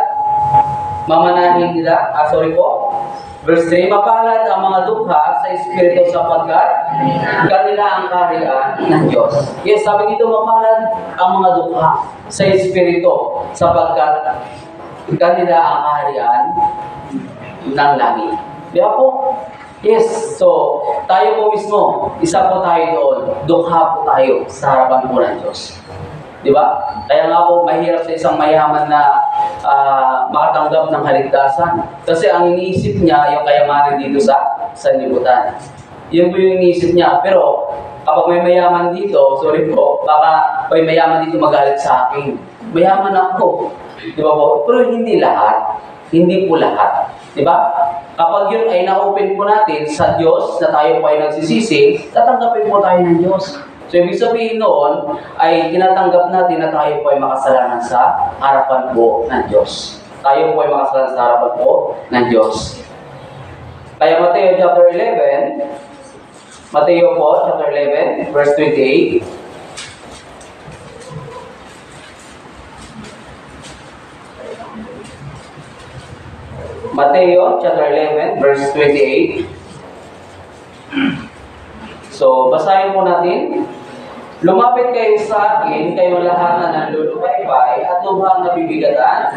mamanahin nila, verse 3, mapalad ang mga dukha sa Espiritu sapagkat kanila ang kaharian ng Diyos. Yes, sabi dito, mapalad ang mga dukha sa Espiritu sapagkat kanila ang kaharian ng langit. Di ba po? Yes, so tayo po mismo, isa po tayo doon, dukha po tayo sa harapan po ng Diyos. Di ba? Kaya nga po, mahirap sa isang mayaman na makatanggap ng kaligtasan. Kasi ang iniisip niya, yung kayamanan dito sa sanlibutan. Yun po yung iniisip niya. Pero, kapag may mayaman dito, sorry po, baka may mayaman dito magalit sa akin. Mayaman ako. Di ba po? Pero hindi lahat. Hindi po lahat. Di ba? Kapag yun ay na-open po natin sa Diyos, na tayo po ay nagsisisi, tatanggapin po tayo ng Diyos. So, ibig sabihin noon, ay tinatanggap natin na tayo po ay makasalanan sa harapan po ng Diyos. Tayo po ay makasalanan sa harapan po ng Diyos. Kaya Mateo chapter 11, Mateo po chapter 11, verse 28. Mateo chapter 11, verse 28. So, basahin po natin. Lumapit kayo sa akin, kayo lahat na nanlulupaybay at lubhang nabibigatan,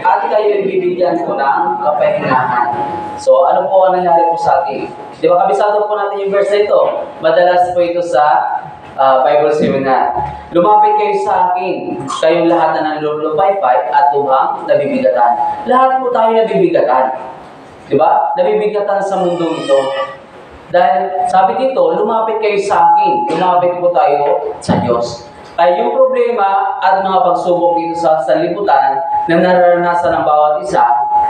at kayo bibigyan ko ng kapahingahan. So, ano po ang nangyari po sa atin? Di ba, kabisado po natin yung verse na ito. Madalas po ito sa Bible seminar. Lumapit kayo sa akin, kayong lahat na nanlulupaybay at lubhang nabibigatan. Lahat po tayo nabibigatan. Di ba? Nabibigatan sa mundong ito. Dahil sabi dito, lumapit kayo sa akin. Lumapit po tayo sa Diyos. Kaya yung problema at mga pagsubok dito sa sanlibutan na nararanasan ng bawat isa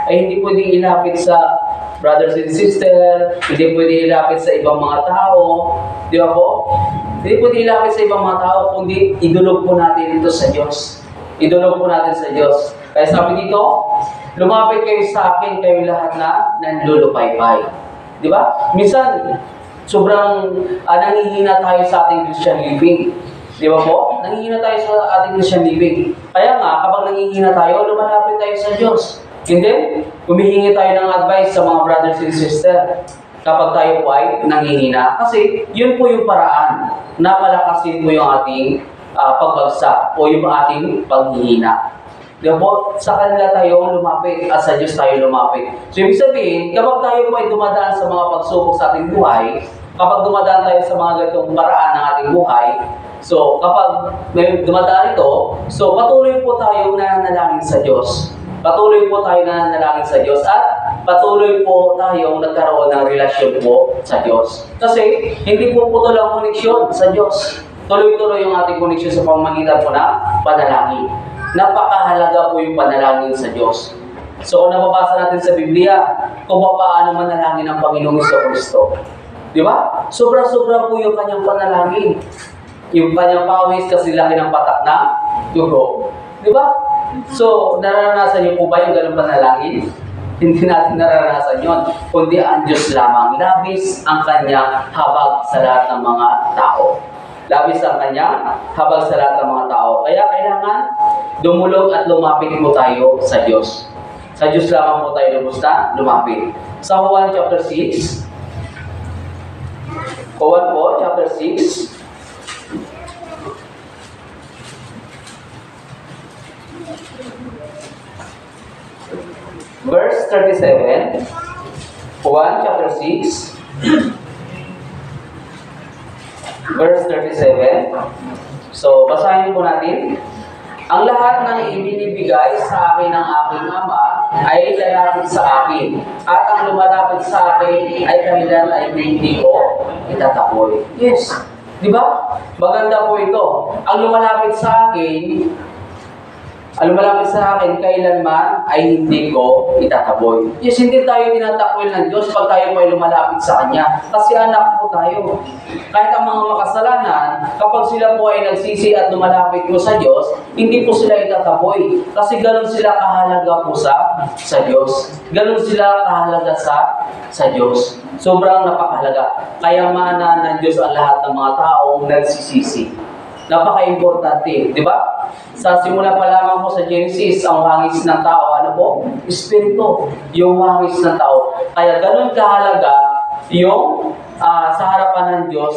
ay hindi pwedeng ilapit sa brothers and sisters, hindi pwedeng ilapit sa ibang mga tao. Di ba po? Hindi pwedeng ilapit sa ibang mga tao, kundi idulog po natin ito sa Diyos. Idulog po natin sa Diyos. Kaya sabi dito, lumapit kayo sa akin, kayo lahat na nanlulupaybay. Di ba? Minsan, sobrang nangihina tayo sa ating Christian living. Di ba po? Nangihina tayo sa ating Christian living. Kaya nga, kapag nangihina tayo, lumalapit tayo sa Diyos. And then, humihingi tayo ng advice sa mga brothers and sisters kapag tayo po ay nangihina. Kasi, yun po yung paraan na palakasin po yung ating pagbagsak o yung ating paghihina. Diba po, sa kanila tayo lumapit at sa Diyos tayo lumapit. So, ibig sabihin, kapag tayo po ay dumadaan sa mga pagsubok sa ating buhay, kapag dumadaan tayo sa mga ganitong paraan ng ating buhay, so, kapag may dumadaan ito, so, patuloy po tayo nananalangin sa Diyos. Patuloy po tayo nananalangin sa Diyos at patuloy po tayo nagkaroon ng relasyon po sa Diyos. Kasi, hindi po putol ang koneksyon sa Diyos. Tuloy-tuloy yung ating koneksyon sa pamamagitan po ng panalangin. Napakahalaga po yung panalangin sa Diyos. So, kung nababasa natin sa Biblia, kung paano manalangin ang Panginoong Kristo. Di ba? Sobra-sobra po yung kanyang panalangin. Yung kanyang pawis kasi laki ng patak na dugo. Di ba? So, naranasan niyo po ba yung ganung panalangin? Hindi natin naranasan yun. Kundi ang Diyos lamang. Labis ang kanyang habag sa lahat ng mga tao. Labis ang kanyang habag sa lahat ng mga tao. Kaya kailangan dumulog at lumapit po tayo sa Diyos. Sa Diyos lamang po tayo lumapit. Sa Juan chapter 6. Juan po, chapter 6. Verse 37. Juan chapter 6. Verse 37. So, basahin po natin. Ang lahat ng ibinibigay sa akin ng aking Ama ay lalapit sa akin. At ang lumalapit sa akin ay kailan ay hindi ko itatapoy. Yes. Di ba? Maganda po ito. Ang lumalapit sa akin Lumalapit sa akin, kailanman ay hindi ko itataboy. Yes, hindi tayo tinatakwil ng Diyos pag tayo po ay lumalapit sa Kanya. Kasi anak po tayo. Kahit ang mga makasalanan, kapag sila po ay nagsisi at lumalapit po sa Diyos, hindi po sila itataboy. Kasi ganun sila kahalaga po sa Diyos. Ganun sila kahalaga sa Diyos. Sobrang napakahalaga. Kayamanan ng Diyos ang lahat ng mga taong nagsisisi. Napaka-importante, di ba? Sa simula pa lamang po sa Genesis, ang wangis ng tao, ano po? Espiritu, yung wangis ng tao. Kaya ganun kahalaga yung sa harapan ng Diyos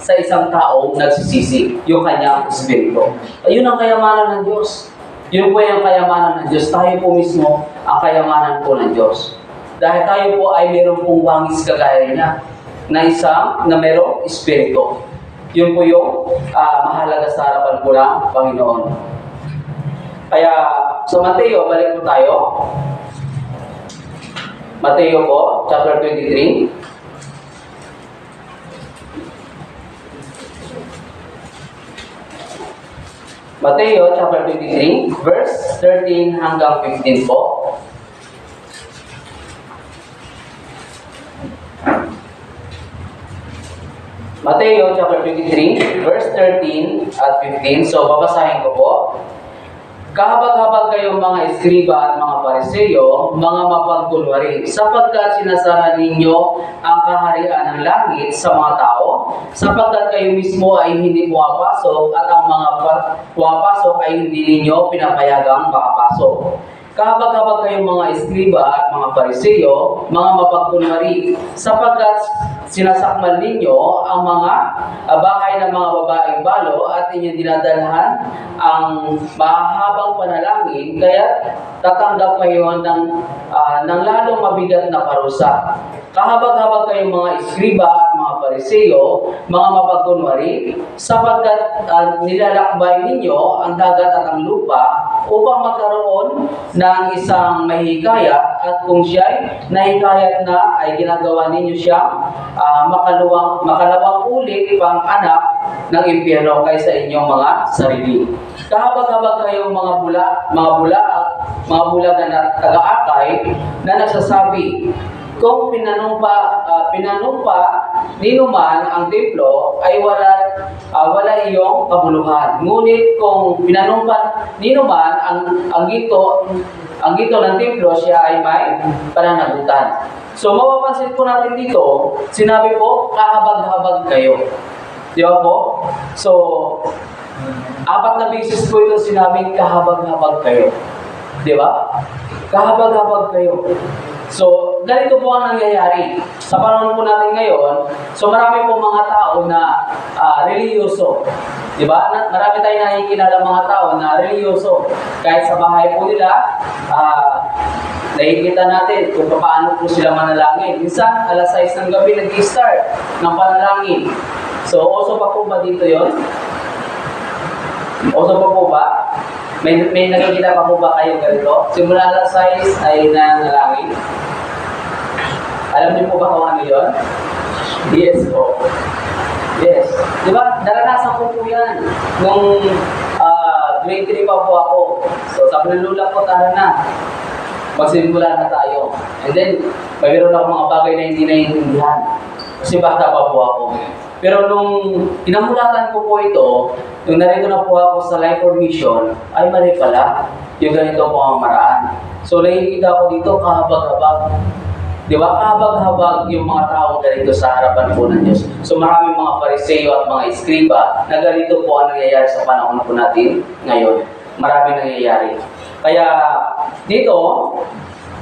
sa isang taong nagsisisi, yung kanyang espiritu. Ayun ang kayamanan ng Diyos. Yun po yung kayamanan ng Diyos. Tayo po mismo ang kayamanan po ng Diyos. Dahil tayo po ay mayroon pong wangis kagaya niya na mayroong espiritu. Yun po yung mahalaga sa harapan po ng Panginoon. Kaya sa Mateo, balik po tayo. Mateo po, chapter 23. Mateo chapter 23, verse 13 hanggang 15 po. Mateo chapter 23, verse 13 at 15. So, babasahin ko po. Kahabag-habag kayong mga eskriba at mga Fariseo, mga mapagkunwari, sapagkat sinasama ninyo ang kaharian ng langit sa mga tao, sapagkat kayo mismo ay hindi pumapasok at ang mga pumapasok ay hindi ninyo pinapayagang makapasok. Kahabag-habag kayong mga eskriba at mga Fariseo, mga mapagkunwari, sapagkat sinasakmal ninyo ang mga bahay ng mga babaeng balo at inyong dinadalhan ang mahabang panalangin, kaya tatanggap kayo ng lalong mabigat na parusa. Kahabag-habag kayong mga eskriba at mga Fariseo, mga mapagkunwari, sapagkat nilalakbay ninyo ang dagat at ang lupa upang magkaroon ng isang mahihikayat, at kung siya'y nahikayat na ay ginagawa ninyo siyang makalawang ulit pang anak ng impyerno kaysa inyong mga sarili. Kahabag-habag kayong mga bulagan at taga-akay na nagsasabi, kung pinanumpa ninuman ang templo ay wala iyong kabuluhan. Ngunit kung pinanumpa ninuman ang gito ng templo, siya ay may pananagutan. So, mapapansin po natin dito, sinabi po, kahabag-habag kayo. Di ba po? So, 4 na beses po ito sinabing kahabag-habag kayo. Di ba? Kahabag-habag kayo. So, ganito po ang nangyayari. Sa panahon po natin ngayon, so marami po mga tao na reliyoso. Diba? Marami tayong nakikilala mga tao na reliyoso. Kahit sa bahay po nila, nakikita natin kung paano po sila manalangin. Minsan, alas 6 ng gabi nag-start ng panalangin. So, uso pa po ba dito yon? Uso pa po ba? May nakikita pa po ba kayo ganito? Simula alas 6 ay nanalangin. Alam niyo po ba kung ano yun? Yes po. Yes. Di ba? Naranasan ko po yan. Nung grade 3 pa po ako. So, sabi ng lula ko, tara na. Magsimula na tayo. And then, mayroon ako mga bagay na hindi naiintindihan. Kasi bata pa po ako. Pero nung inamulatan ko po ito, nung narito na po ako sa Life for Mission, ay mali pala. Yung ganito po ang maraan. So, nakikita ko dito, kahabag-habag. Di ba? Kahabag-habag yung mga taong ganito sa harapan po ng Diyos. So, maraming mga Fariseo at mga eskriba na ganito po ang nangyayari sa panahon po natin ngayon. Maraming nangyayari. Kaya, dito,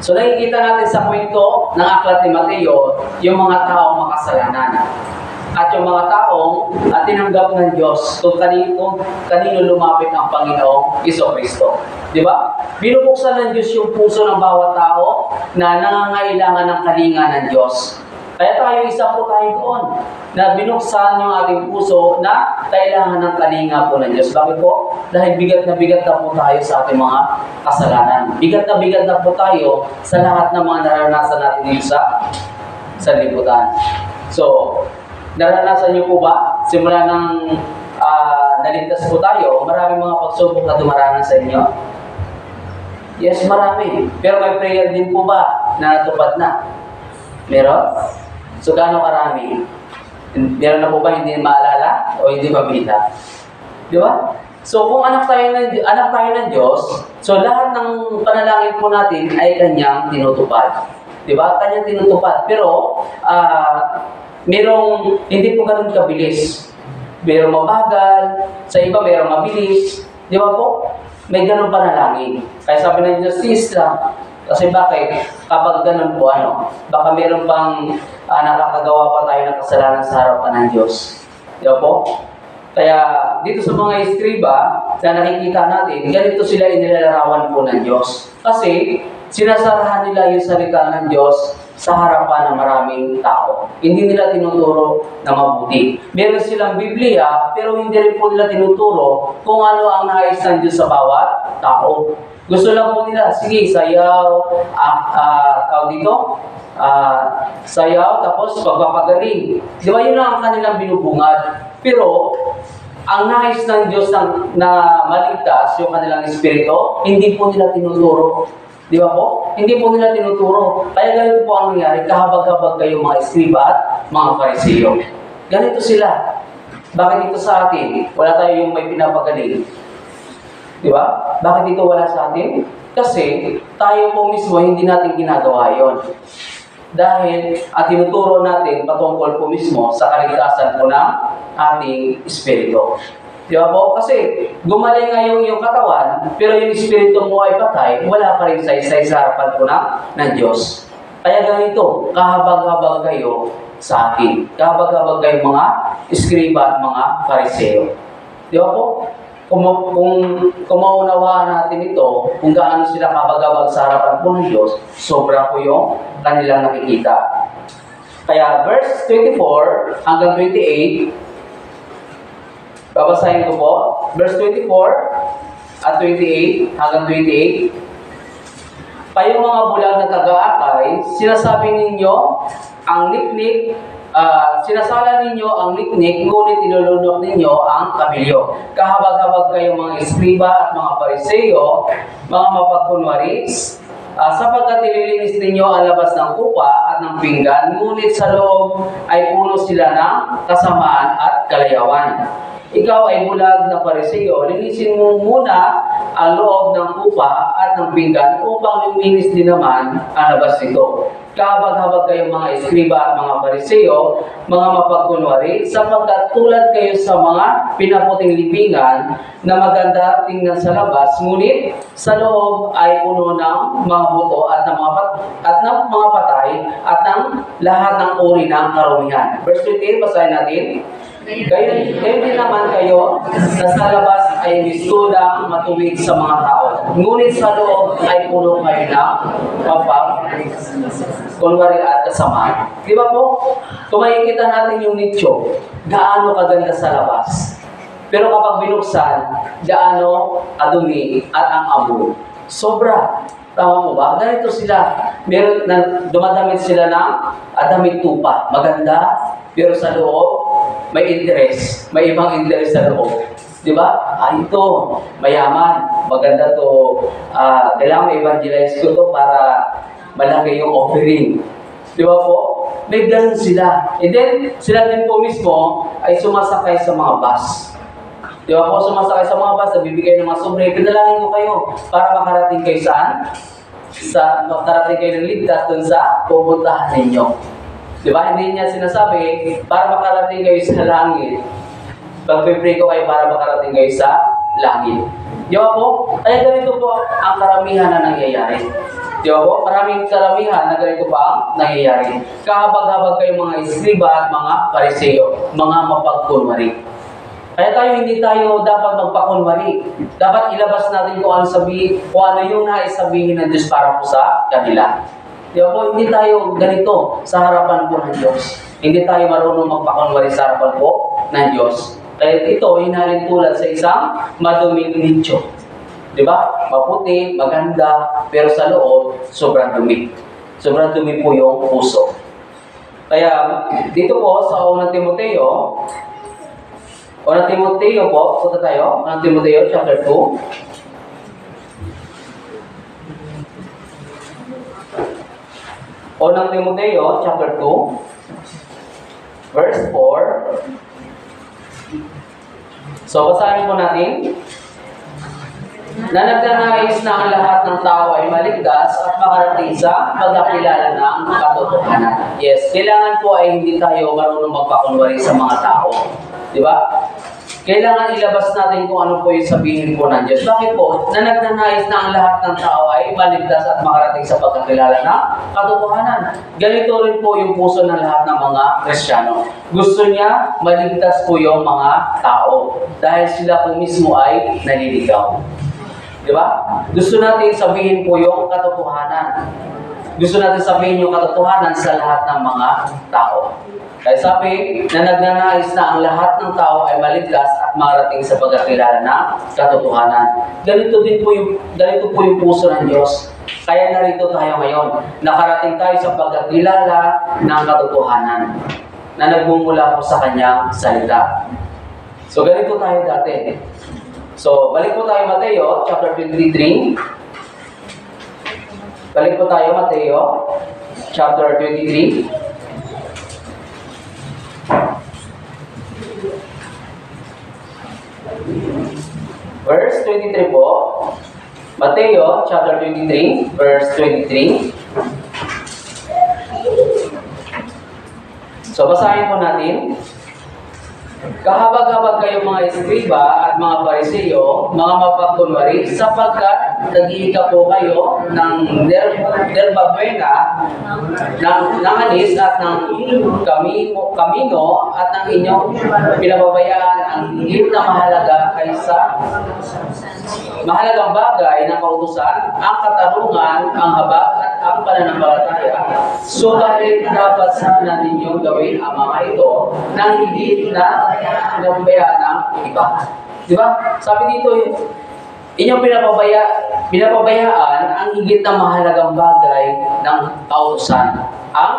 so nakikita natin sa kwento ng aklat ni Mateo, yung mga taong makasalanan. At yung mga taong tinanggap ng Diyos kung kanino lumapit ang Panginoong Jesucristo. Di ba? Binubuksan ng Diyos yung puso ng bawat tao na nangangailangan ng kalinga ng Diyos. Kaya tayo, isa po tayo doon na binuksan yung ating puso na kailangan ng kalinga po ng Diyos. Bakit po? Dahil bigat na po tayo sa ating mga kasalanan. Bigat na po tayo sa lahat ng mga naranasan natin dito sa liputan. So, naranasan niyo po ba? Simula ng naligtas po tayo, maraming mga pagsubok na dumaranas sa inyo. Yes, marami. Pero may prayer din po ba na natupad na? Meron? So, gaano karami? Meron na po ba hindi maalala o hindi mabita? Di ba? So, kung anak tayo ng Diyos, so lahat ng panalangin po natin ay Kanyang tinutupad. Di ba? Kanyang tinutupad. Pero, merong hindi po ganun kabilis. Merong mabagal, sa iba merong mabilis. Di ba po? May ganun panalangin. Kaya sabi ng Diyos, sis lang. Kasi bakit? Kapag ganun po, baka meron pang nakakagawa pa tayo ng kasalanan sa harapan ng Diyos. Di ba po? Kaya dito sa mga iskriba na nakikita natin, ganito sila inilalarawan po ng Diyos. Kasi sinasarahan nila yung salita ng Diyos sa harapan ng maraming tao. Hindi nila tinuturo na mabuti. Meron silang Biblia, pero hindi rin po nila tinuturo kung ano ang nais ng Diyos sa bawat tao. Gusto lang po nila, sige, sayaw, sayaw, tapos pagpapagaling. Di ba yun ang kanilang binubungad? Pero, ang nais ng Diyos na maligtas yung kanilang espiritu, hindi po nila tinuturo. Di ba po? Hindi po nila tinuturo. Kaya ganito po ang nangyari, kahabag-habag kayo mga eskriba at mga Fariseo. Ganito sila. Bakit dito sa atin? Wala tayo yung may pinapagaling. Di ba? Bakit dito wala sa atin? Kasi tayo po mismo hindi natin ginagawa yon. Dahil tinuturo natin patungkol po mismo sa kaligtasan po ng ating espiritu. Di ba po? Kasi gumaling nga yung katawan, pero yung espiritu mo ay patay, wala pa rin sa harapan po ng Diyos. Kaya ganito, kahabag-habag kayo sa akin. Kahabag-habag kayo mga eskriba at mga Fariseo. Di ba po? Kung maunawaan natin ito, kung gaano sila kabagabag sa harapan po ng Diyos, sobra po yung kanilang nakikita. Kaya verse 24 hanggang 28, babasahin ko po, verse 24 at 28 hanggang 28. Kayong mga bulag na taga-akay, sinasabi ninyo ang niknik, sinasala ninyo ang niknik, ngunit nilulunok ninyo ang kabilyo. Kahabag-habag kayong mga eskriba at mga Fariseo, mga mapagkunwaris, sapagkat nililinis ninyo ang labas ng kupa at ng pinggan, ngunit sa loob ay puno sila ng kasamaan at kalayawan. Ikaw ay bulag na Fariseo, linisin mo muna ang loob ng kupa at ng pinggan upang luminis din naman ang labas nito. Kahabag-habag kayong mga eskriba at mga Fariseo, mga mapagkunwari, sapagkat tulad kayo sa mga pinaputing libingan na maganda tingnan sa labas, ngunit sa loob ay puno ng mga buto at ng mga patay at ng lahat ng uri ng karumihan. Verse 28, basahin natin. Gayon din naman kayo na sa labas ay mistulang matuwid sa mga tao. Ngunit sa loob ay puno kayo ng kunwari at kasamaan. Di ba po? Kung makikita natin yung nicho, gaano kaganda sa labas. Pero kapag binuksan, gaano kadumi at ang amoy. Sobra. Tama mo ba? Ganito sila. Meron na dumadamit sila ng damit tupa. Maganda, pero sa loob, may interest. May ibang interest sa loob. Di ba? Ito, mayaman. Maganda to. Kailangan ma-evangelize ko to para malaki yung offering. Di ba po? May ganun sila. And then, sila din po mismo ay sumasakay sa mga bus. Di ba po? Sumasakay sa mga bus, nabibigay ng mga sobre. Pinalangin ko kayo para makarating kayo saan? Makarating kayo ng ligtas dun sa pupuntahan ninyo. Di ba? Hindi niya sinasabi para makarating kayo sa langit. Pag-pray ko kayo para makarating kayo sa langit. Di ba po? Kaya ganito po ang karamihan na nangyayari. Di ba po? Maraming karamihan na ganito pa ang nangyayari. Kahabag-habag kayo mga eskriba at mga Fariseo, mga mapagkunwari. Kaya hindi tayo dapat magpakunwari. Dapat ilabas natin kung ano yung nais sabihin ng Diyos para po sa kanila. Di ba po? Hindi tayo ganito sa harapan po ng Diyos. Hindi tayo marunong magpakunwari sa harapan po ng Diyos. Kaya ito, hinalin tulad sa isang maduming nicho. Di ba? Maputi, maganda, pero sa loob, sobrang dumi. Sobrang dumi po yung puso. Kaya, dito po sa unang Timoteo po, punta tayo, unang Timoteo chapter 2. Unang Timoteo, chapter 2, verse 4. So, basahin po natin. Na nagnanais na ang lahat ng tao ay maligtas at makarating sa pagkakilala ng katotohanan. Yes, kailangan po ay hindi tayo marunong magpakunwari sa mga tao. Di ba? Kailangan ilabas natin kung ano po yung sabihin po ng Diyos. Bakit po? Na nagnanais na ang lahat ng tao ay maligtas at makarating sa pagkakilala ng katotohanan. Ganito rin po yung puso ng lahat ng mga Kristiyano. Gusto niya maligtas po yung mga tao dahil sila po mismo ay naliligaw. Di ba? Gusto natin sabihin po yung katotohanan. Gusto natin sabihin yung katotohanan sa lahat ng mga tao. Kaya sabi na nagnanais na ang lahat ng tao ay maligtas at marating sa pagkakilala ng katotohanan. Ganito po yung puso ng Diyos. Kaya narito tayo ngayon. Nakarating tayo sa pagkakilala ng katotohanan na nagmumula po sa kanyang salita. So ganito tayo dati. So balik po tayo Mateo chapter 23. Balik po tayo Mateo chapter 23. Verse 23 po. Mateo chapter 23, verse 23. So basahin po natin. Kahabag-habag kayo mga eskriba at mga pariseyo, mga mapagkunwari, sapagkat nag-iika po kayo ng derbabuena, ng anis at ng kamino at ng inyong pinababayaan ang higit na mahalagang bagay ng kautusan, ang katarungan, ang habag at ang pananampalataya. Subalit dapat sana ninyong gawin ang mga ito nang hindi na pinapabayaan ng iba. Di ba? Sabi dito, inyong pinapabayaan ang higit na mahalagang bagay ng kautusan, ang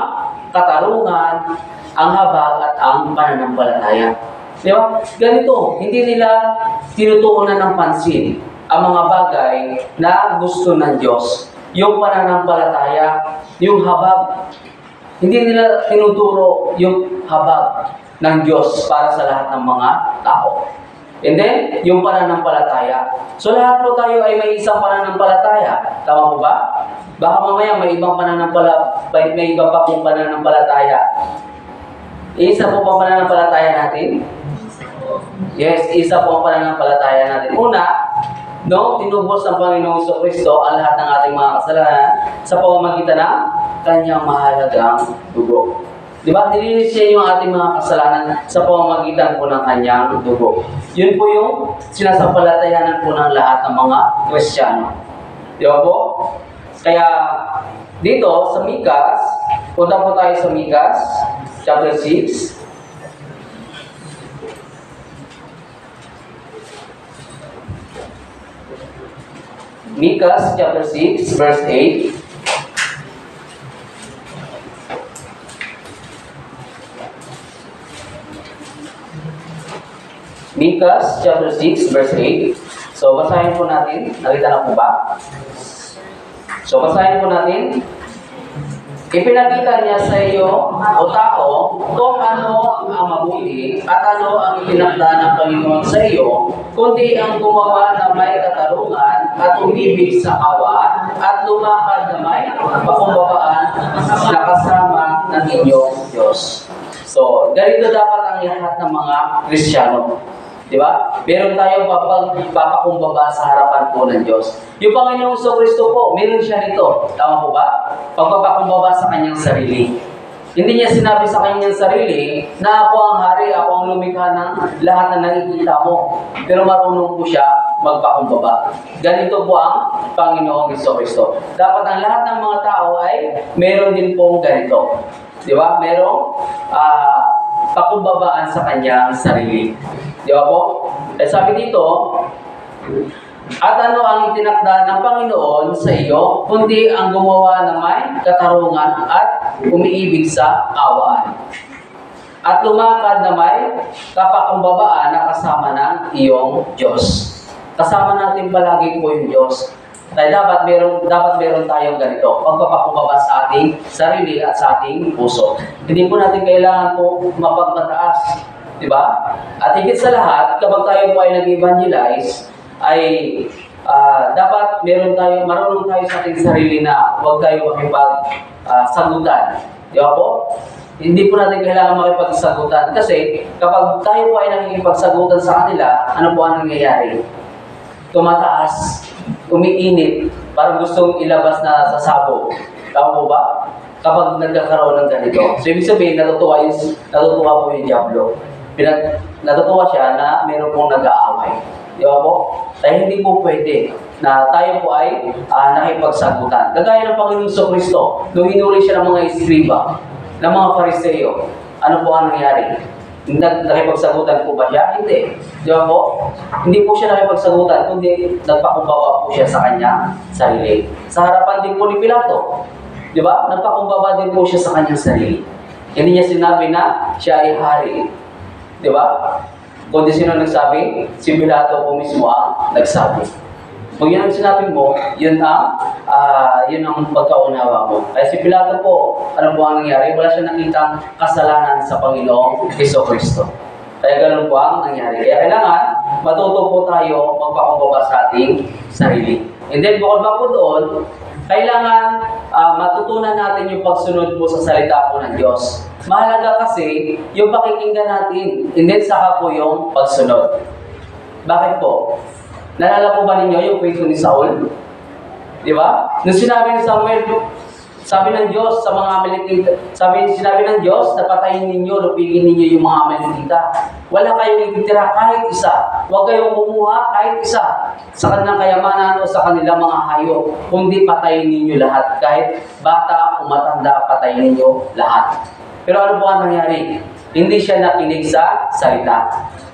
katarungan, ang habag at ang pananampalataya. Di ba? Ganito, hindi nila tinutuunan ng pansin ang mga bagay na gusto ng Diyos. Yung pananampalataya, yung habag. Hindi nila tinuturo yung habag ng Diyos para sa lahat ng mga tao. And then, yung pananampalataya. So lahat po tayo ay may isang pananampalataya. Tama po ba? Baka mamaya may iba pa pong pananampalataya. Isa po pa pananampalataya natin? Yes, isa po ang pananampalataya natin. Una, tinubos ng Panginoong Jesucristo ang lahat ng ating mga kasalanan sa pamamagitan ng kanyang mahalagang dugo. Di ba? Nilinis niya yung ating mga kasalanan sa pamamagitan po ng kanyang dugo. Yun po yung sinasampalatayanan po ng lahat ng mga Kristiyano. Di ba po? Kaya dito sa Mikas, punta po tayo sa Mikas, chapter 6. Mikas chapter 6, verse 8. Mikas chapter 6, verse 8. So, basahin po natin. Nakita na po ba? So, basahin po natin. Ipinakita niya sa iyo, o tao, kung ano ang mabuti at ano ang itinakda ng Panginoon sa iyo, kundi ang gumawa na may katarungan at umibig sa kawa at lumakad na may pakumbabaan na kasama ng inyong Diyos. So, ganito dapat ang lahat ng mga Kristiyano. Di ba? Meron tayong papakumbaba sa harapan po ng Diyos. Yung Panginoong Jesucristo po, meron siya nito. Tama po ba? Pagpapakumbaba sa kanyang sarili. Hindi niya sinabi sa kanyang sarili na ako ang hari, ako ang lumikha ng lahat na nakikita mo. Pero marunong po siya magpakumbaba. Ganito po ang Panginoong Jesucristo. Dapat ang lahat ng mga tao ay meron din pong ganito. Di ba? Merong pakumbabaan sa kanyang sarili. Di ba po? Sabi dito, at ano ang itinakda ng Panginoon sa iyo, kundi ang gumawa ng may katarungan at umiibig sa kawaan. At lumakad na may kapakumbabaan na kasama ng iyong Diyos. Kasama natin palagi po yung Diyos. Kaya dapat meron tayong ganito, pagpapakumbaba sa ating sarili at sa ating puso. Hindi po natin kailangan po mapagmataas, di ba? At higit sa lahat, kapag tayo po ay nag-evangelize, ay dapat marunong tayo sa ating sarili na huwag tayo makipagsagutan. Di ba po? Hindi po natin kailangan makipagsagutan kasi kapag tayo po ay nakikipagsagutan sa kanila, ano po ang nangyayari? Tumataas, umiinit, parang gustong ilabas na sa sabog. Tama po ba? Kapag nagkakaroon ng ganito. So, ibig sabihin, natutuwa po yung Diablo. Natutuwa siya na meron pong nag-aaway. Di ba po? Dahil hindi po pwede na tayo po ay nakipagsagutan. Kagaya ng Panginoon Kristo, nung hinuli siya ng mga iskriba, ng mga Fariseo, ano po ang nangyari? Nakipagsagutan po ba siya? Hindi. Di ba po? Hindi po siya nakipagsagutan, kundi nagpakumbaba po siya sa kanyang sarili. Sa harapan din po ni Pilato. Di ba? Nagpakumbaba din po siya sa kanyang sarili. Hindi niya sinabi na siya ay hari. Di ba? Kundi sino nagsabi? Si Pilato po mismo ang nagsabi. Kung yun ang sinabi mo, yun ang pagkaunawa mo. Kaya si Pilato po, ano po ang nangyari? Wala siya nakitang kasalanan sa Panginoong Jesucristo. Kaya ganun po ang nangyari. Kaya kailangan matuto po tayo magpakumbaba sa ating sarili. And then, bukod pa po doon, kailangan matutunan natin yung pagsunod po sa salita po ng Diyos. Mahalaga kasi yung pakikinggan natin, and then saka po yung pagsunod. Bakit po? Nalala po ba ninyo yung kwento ni Saul? Di ba? Nung sinabi ni Samuel, sabi ng Diyos sa mga Amalekita, sinabi ng Diyos, napatayin ninyo, lupigin ninyo yung mga Amalekita. Wala kayong ititira kahit isa. Huwag kayong kumuha kahit isa sa kanilang kayamanan o sa kanilang mga hayop. Kundi patayin ninyo lahat. Kahit bata o matanda, patayin ninyo lahat. Pero ano po ang nangyari? Hindi siya nakinig sa salita.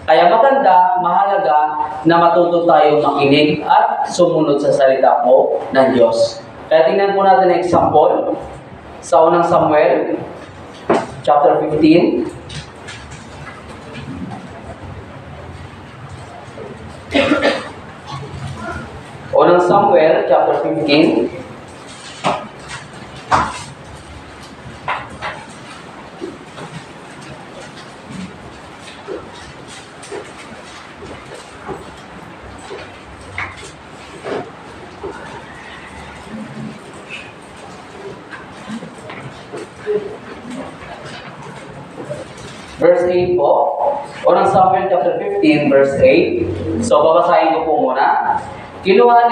Kaya maganda, mahalaga na matuto tayo makinig at sumunod sa salita po ng Diyos. Kaya tingnan po natin ang example sa unang Samuel, chapter 15. Unang Samuel, chapter 15. Verse 8 po. Unang Samuel chapter 15, verse 8. So, babasahin ko po muna. Kinuha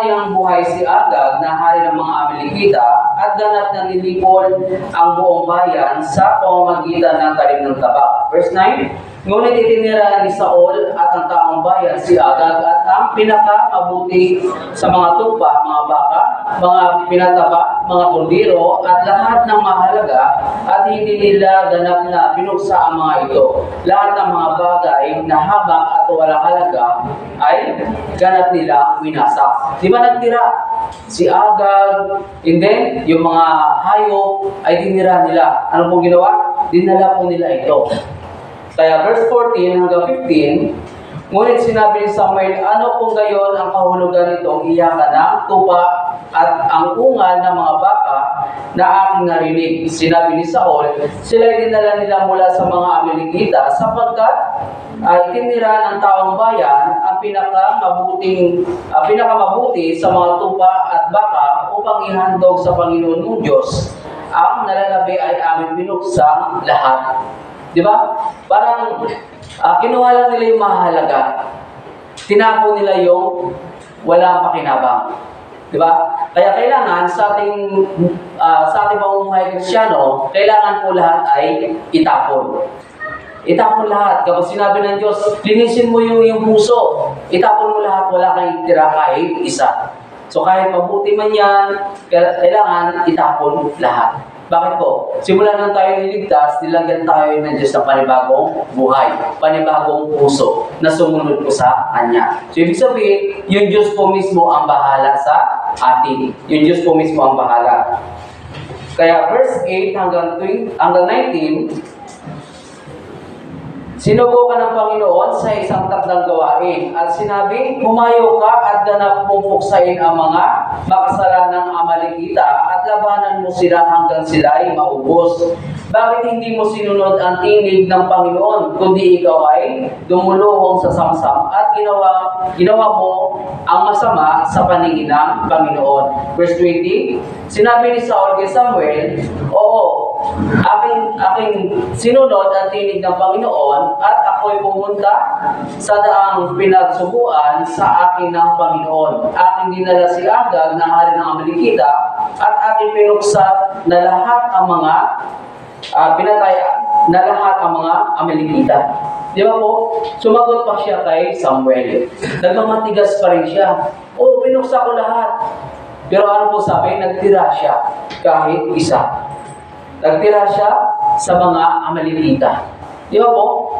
niyang buhay si Agag na hari ng mga Amalekita at ganap na nilipol ang buong bayan sa pamamagitan ng talim ng tabak. Verse 9. Ngunit itinira ni Saul at ang taong bayan si Agag at ang pinakamabuti sa mga tupa, mga baka, mga pinataba, mga kundiro at lahat ng mahalaga at hindi nila ganap na pinuksa ang mga ito. Lahat ng mga bagay na habang at walang halaga ay ganap nila winasak. Di ba nagtira? Si Agag, and then yung mga hayop ay tinira nila. Ano pong ginawa? Dinala po nila ito. Kaya verse 14 hanggang 15, ngunit sinabi ni Samuel, ano kung gayon ang kahulugan nitong iyakan ng tupa at ang ungal ng mga baka na aking narinig. Sinabi ni Saul, sila'y dinala nila mula sa mga Amalekita sapagkat itinira ng taong bayan ang pinakamabuti sa mga tupa at baka upang ihandog sa Panginoon mong Diyos. Ang nalalabi ay aming binuksang lahat. Di ba? Parang kinuha lang nila yung mahalaga. Tinapo nila yung walang pakinabang. Di ba? Kaya kailangan sa ating pamumuhay Kristiyano, kailangan po lahat ay itapon. Itapon lahat. Kapag sinabi ng Diyos, linisin mo yung puso. Itapon mo lahat, wala kang itira kahit isa. So kahit mabuti man yan, kailangan itapon lahat. Bakit po? Simula nang tayo niligtas, nilagyan tayo ng Diyos ng panibagong buhay, panibagong puso na sumunod po sa Kanya. So, ibig sabihin, yung Diyos po mismo ang bahala sa atin. Yung Diyos po mismo ang bahala. Kaya verse 8 hanggang 19, Sinubukan ng Panginoon sa isang takdang gawain at sinabi, "Humayo ka at ganap mong puksain ang mga makasalanang Amalekita at labanan mo sila hanggang sila ay maubos." Bakit hindi mo sinunod ang tinig ng Panginoon, kundi ikaw ay dumuluhong sa samsam at ginawa mo ang masama sa paningin ng Panginoon? Verse 20, sinabi ni Saul kay Samuel, "Oo, aking sinunod ang tinig ng Panginoon at ako'y pumunta sa daang pinagsubuan sa akin ng Panginoon. Aking dinala si Agag na hari ng Amalekita at aking pinuksa na lahat ang mga pinatay na lahat ang mga Amalekita." Di ba po? Sumagot pa siya kay Samuel. Nagmamatigas pa rin siya. "Oh, pinuksa ko lahat." Pero ano po sabi? Nagtira siya kahit isa. Nagtira siya sa mga Amalekita. Di ba po?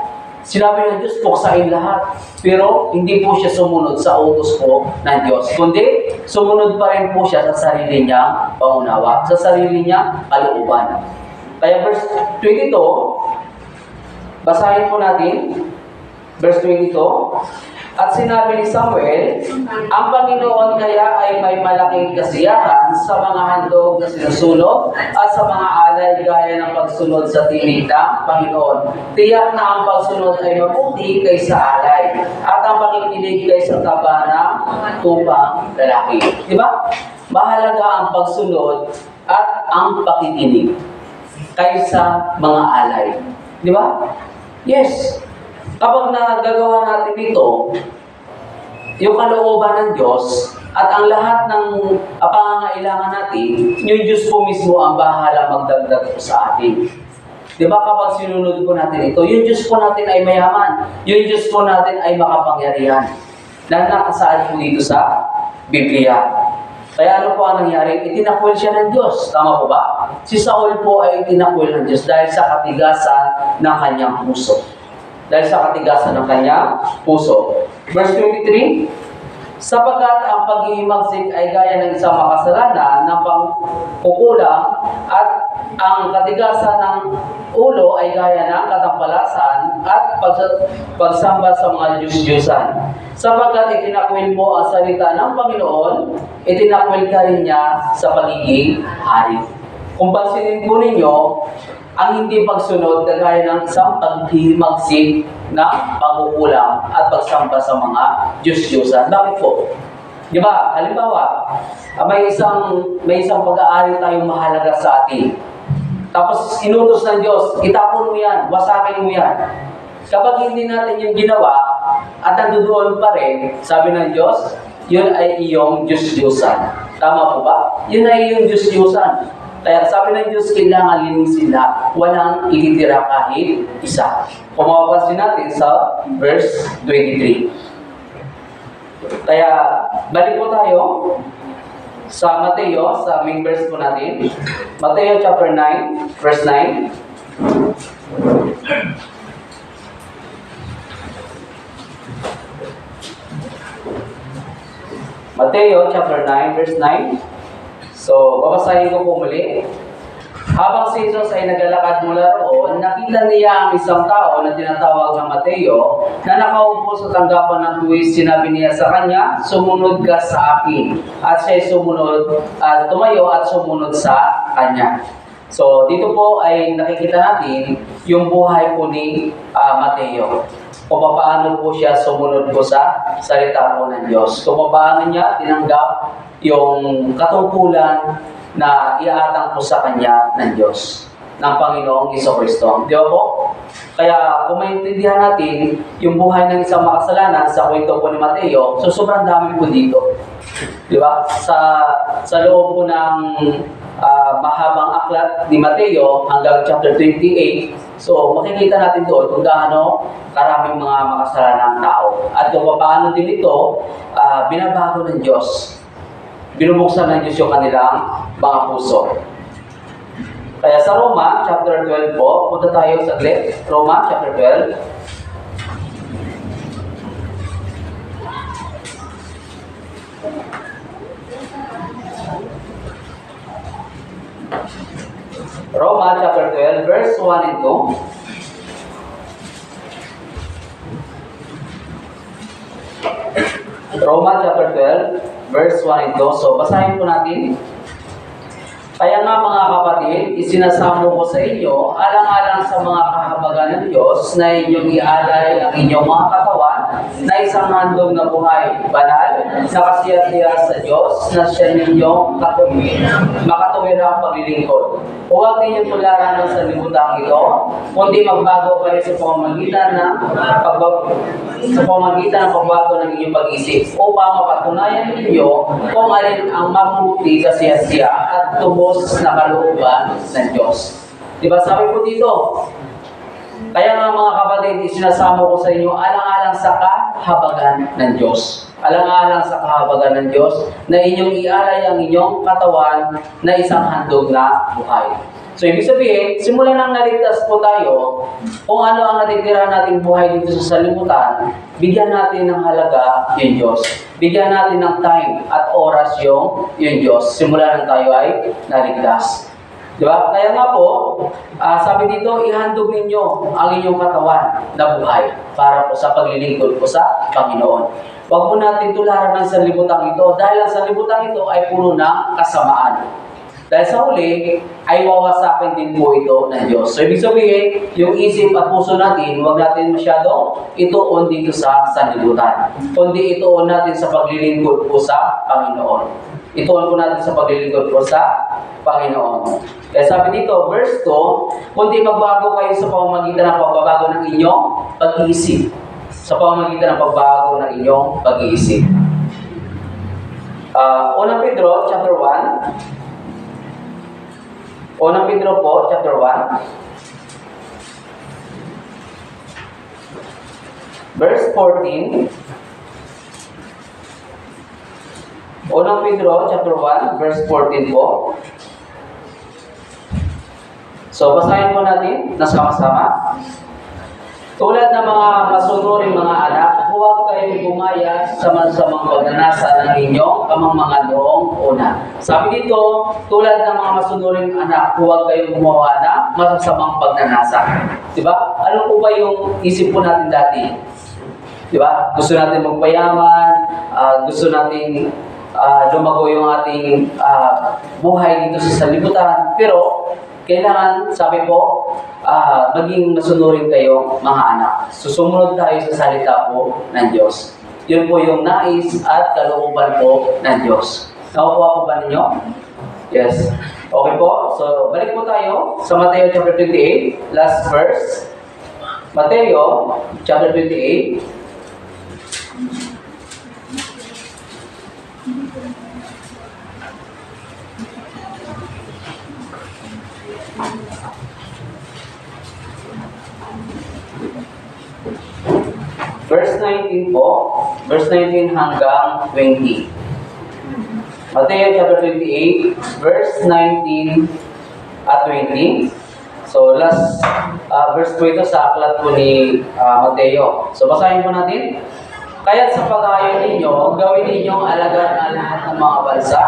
Sinabi ng Diyos, puksain lahat. Pero hindi po siya sumunod sa utos po ng Diyos. Kundi, sumunod pa rin po siya sa sarili niyang pangunawa, sa sarili niyang kalooban. Kaya verse 22, basahin po natin. Verse 22, at sinabi ni Samuel, "Ang Panginoon kaya ay may malaking kasiyahan sa mga handog na sinusunod at sa mga alay gaya ng pagsunod sa tinig ng Panginoon. Tiyak na ang pagsunod ay mabuti kaysa alay at ang pakikinig kaysa taba ng tupang lalaki." Di ba? Mahalaga ang pagsunod at ang pakikinig kaysa mga alay. Di ba? Yes. Kapag nagagawa natin ito, yung kalooban ng Diyos at ang lahat ng pangangailangan natin, yung Diyos po mismo ang bahala magdagdag po sa atin. Di ba kapag sinunod po natin ito, yung Diyos po natin ay mayaman, yung Diyos po natin ay makapangyarihan. Na nakasaad po dito sa Biblia. Kaya ano po ang nangyari? Itinakwil siya ng Diyos. Tama po ba? Si Saul po ay itinakwil ng Diyos dahil sa katigasan ng kanyang puso. Dahil sa katigasan ng kanyang puso. Verse 23, sapagkat ang paghihimagsik ay gaya ng isang makasalanan ng pangkukulang at ang katigasan ng ulo ay gaya ng katampalasan at pagsamba sa mga Diyos-Diyusan. Sapagkat itinakwil mo ang salita ng Panginoon, itinakwil ka rin niya sa pagiging hari. Kung pansinin po ninyo, ang hindi pagsunod kagaya ng isang paghihimagsik na pagkukulang at pagsamba sa mga Diyos-Diyosan. Bakit po? Di ba? Halimbawa, may isang pag-aari tayong mahalaga sa atin. Tapos inutos ng Diyos, itapon mo yan, wasakin mo yan. Kapag hindi natin yung ginawa at nandoon pa rin, sabi ng Diyos, yun ay iyong Diyos-Diyosan. Tama po ba? Yun ay iyong Diyos-Diyosan. Kaya sabi ng Diyos, kailangan linisin sila, walang ititira kahit isa. Kung mapapansin natin sa verse 23. Kaya, balik po tayo sa Mateo, sa main verse po natin. Mateo chapter 9, verse 9. Mateo chapter 9, verse 9. So, babasahin ko po muli. Habang si Jesus ay naglalakad mula roon, nakita niya ang isang tao na tinatawag na Mateo na nakaupo sa tanggapan ng tuwis. Sinabi niya sa kanya, "Sumunod ka sa akin." At siya'y sumunod, at tumayo at sumunod sa kanya. So, dito po ay nakikita natin yung buhay po ni Mateo. Kung paano po siya sumunod po sa salita po ng Diyos. Kung paano niya tinanggap yung katungkulan na iaatang po sa kanya ng Diyos, ng Panginoong Jesucristo. Di ba po? Kaya kung maintindihan natin yung buhay ng isang makasalanan sa kwento po ni Mateo, so sobrang dami po dito. Di ba? Sa loob po ng mahabang aklat ni Mateo hanggang chapter 28, so makikita natin doon kung gaano karaming mga makasalanang tao. At kung paano din ito, binabago ng Diyos. Binubuksan ng Diyos yung kanilang mga puso. Kaya sa Roma, chapter 12 po, punta tayo saglit. Roma, chapter 12. Roma, chapter 12, verse 1 and 2. Romans chapter 12, verse 1 and 2. So, basahin po natin. Kaya nga mga kapatid, isinasamo ko sa inyo, alang-alang sa mga kahabagan ng Diyos, na inyong ialay ang inyong mga katawan na isang handog na buhay, banal, nakasiyat-siya sa Diyos, na siya ninyong makatuwirang paglilingkod. Huwag ninyong tularan ng sanlibutan ito, kundi magbago kayo sa pamamagitan ng pagbago ng inyong pag-isip, upang mapatunayan ninyo kung alin ang mabuti, kasiyat-siya at tubos na kalooban ng Diyos. Diba sabi po dito, kaya nga mga kapatid, isinasamo ko sa inyo alang-alang sa kahabagan ng Diyos. Alang-alang sa kahabagan ng Diyos na inyong ialay ang inyong katawan na isang handog na buhay. So, ibig sabihin, simula nang naligtas po tayo, kung ano ang natitira nating buhay dito sa salimutan, bigyan natin ng halaga yung Diyos. Bigyan natin ng time at oras yung Diyos. Simula nang tayo ay naligtas. Diba? Kaya nga po, sabi dito, ihandog ninyo ang inyong katawan na buhay para po sa paglilingkod po sa Panginoon. Huwag po natin tularan ng sanlibutan ito dahil ang sanlibutan ito ay puno ng kasamaan. Dahil sa huli, ay wawasakin din po ito ng Diyos. So, ibig sabihin, yung isip at puso natin, huwag natin masyadong ituon dito sa sanlibutan. Kundi ituon natin sa paglilingkod po sa Panginoon. Ituon po natin sa paglilingkod po sa Panginoon. Kaya sabi dito, verse 2, kundi magbago kayo sa pamamagitan ng pagbabago ng inyong pag-iisip. Sa pamamagitan ng pagbago ng inyong pag-iisip. Unang Pedro, chapter 1, Unang Pedro po, chapter 1, verse 14. Unang Pedro, chapter 1, verse 14 po. So, basahin po natin na sama-sama. Tulad ng mga masunuring mga anak, huwag kayong gumaya sa masamang pagnanasa ng inyong kamangmangan noong una. Sabi dito, tulad ng mga masunuring anak, huwag kayong gumawa ng masasamang pagnanasa. Diba? Ano po ba yung isip po natin dati? Diba? Gusto natin magpayaman, gusto natin lumago yung ating buhay dito sa sanlibutan. Pero, kailangan, sabi po, maging masunurin kayo mga anak. Susumunod tayo sa salita po ng Diyos. Yun po yung nais at kalooban po ng Diyos. Nakukuha po ba ninyo? Yes. Okay po. So, balik po tayo sa Mateo chapter 28, last verse. Mateo chapter 28. Verse 19 po, verse 19 hanggang 20. Mateo chapter 28, verse 19 at 20. So, last verse po ito sa aklat po ni Mateo. So, basahin po natin. Kaya't sa pag-aayon ninyo, gawin ninyong alagaan ang lahat ng mga bansa.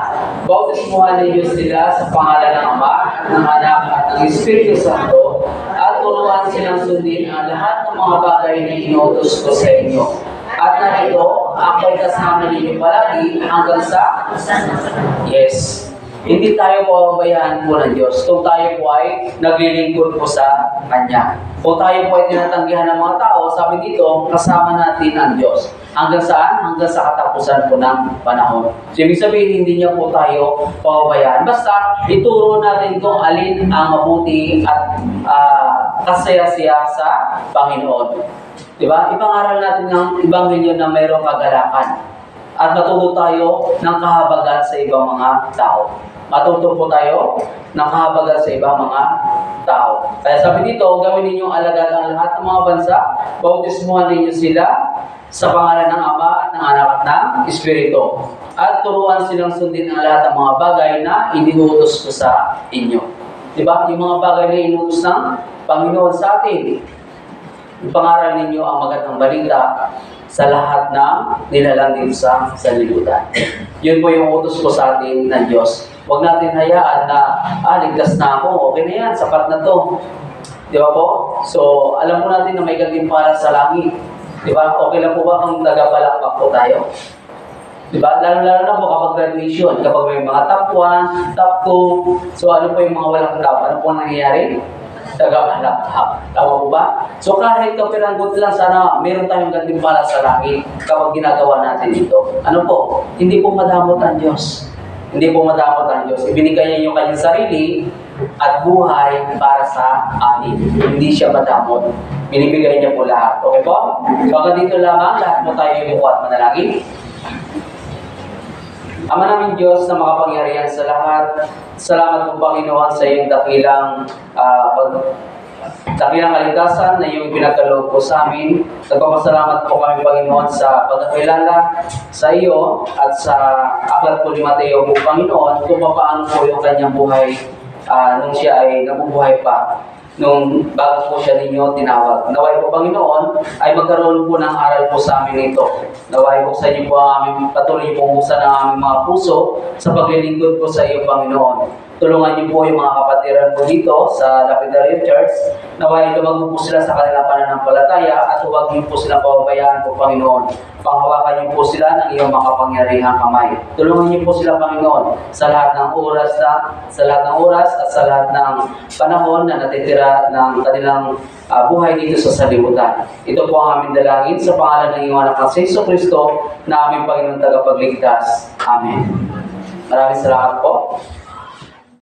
Bautismuhan ninyo sila sa pangalan ng Ama, ng Anak, at ng Espiritu Santo, at turuan silang sundin ang lahat ng mga bagay na inuutos ko sa inyo. At narito, ako'y kasama ninyo palagi hanggang sa... Yes. Hindi tayo pababayaan po ng Diyos kung tayo po ay naglilingkod po sa Kanya. Kung tayo po ay tinatanggihan ng mga tao, sabi dito, kasama natin ang Diyos. Hanggang saan? Hanggang sa katapusan po ng panahon. So, ibig sabihin, hindi niya po tayo pababayaan. Basta, ituro natin kung alin ang mabuti at kasaya-siya sa Panginoon. Diba? Ipangaral natin ng Ebanghelyo na mayroong kagalakan. At matuto tayo ng kahabagan sa ibang mga tao. Matuto po tayo ng kahabagan sa ibang mga tao. Kaya sabi dito, gawin ninyong alagaan ang lahat ng mga bansa, bautismuhan ninyo sila sa pangalan ng Ama at ng Anak at ng Espiritu. At turuan silang sundin ang lahat ng mga bagay na iniutos ko sa inyo. Diba? Yung mga bagay na inutos ng Panginoon sa atin. Ipangaral ninyo ang magandang balita sa lahat ng nilalang dito sa sanlibutan. Yun po yung utos ko sa atin ng Diyos. Huwag natin hayaan na, ligtas na ako, okay na yan, sapat na to. Di ba po? So, alam po natin na may gantimpala sa langit. Di ba? Okay lang po ba kung tagapalakpak po tayo? Diba? Lalo-lalo na po kapag graduation, kapag may mga top 1, top 2, so ano po yung mga walang top? Ano po nangyayari? Tagapalakpak. Tama po ba? So kahit kapiranggot lang, sana meron tayong gantimpala sa langit kapag ginagawa natin ito. Ano po? Hindi po madamot ang Diyos. Hindi po madamot ang Diyos. Ibinigay niya yung kanyang sarili at buhay para sa atin. Hindi siya madamot. Binibigay niya po lahat. Okay po? So hanggang dito lamang, lahat mo tayo yung at manalangin. Ama namin Diyos na makapangyarihan sa lahat, salamat po Panginoon sa iyong dakilang kaligtasan na iyong pinagkaloob po sa amin. Nagpapasalamat po kami Panginoon sa pagkakilala sa iyo at sa aklat po ni Mateo po Panginoon kung paano po yung kanyang buhay nung siya ay nabubuhay pa. Nung bago po siya ninyo tinawag. Naway po Panginoon ay magkaroon po ng aral po sa amin ito. Naway po sa inyo po ang aming patuloy po buksan ng aming mga puso sa paglilingkod po sa iyo Panginoon. Tulungan niyo po yung mga kapatiran po dito sa Lapidario Church. Naway lumago po sila sa kanilang pananampalataya at huwag niyo po silang pababayaan po Panginoon. Panghawakan niyo po sila ng iyong makapangyarihang kamay. Tulungan niyo po sila Panginoon sa lahat ng oras at sa lahat ng panahon na natitira ng kanilang buhay dito sa salibutan. Ito po ang aming dalangin sa pangalan ng iyong anak na si Jesucristo na aming Panginoon tagapagligtas. Amen. Maraming salamat po.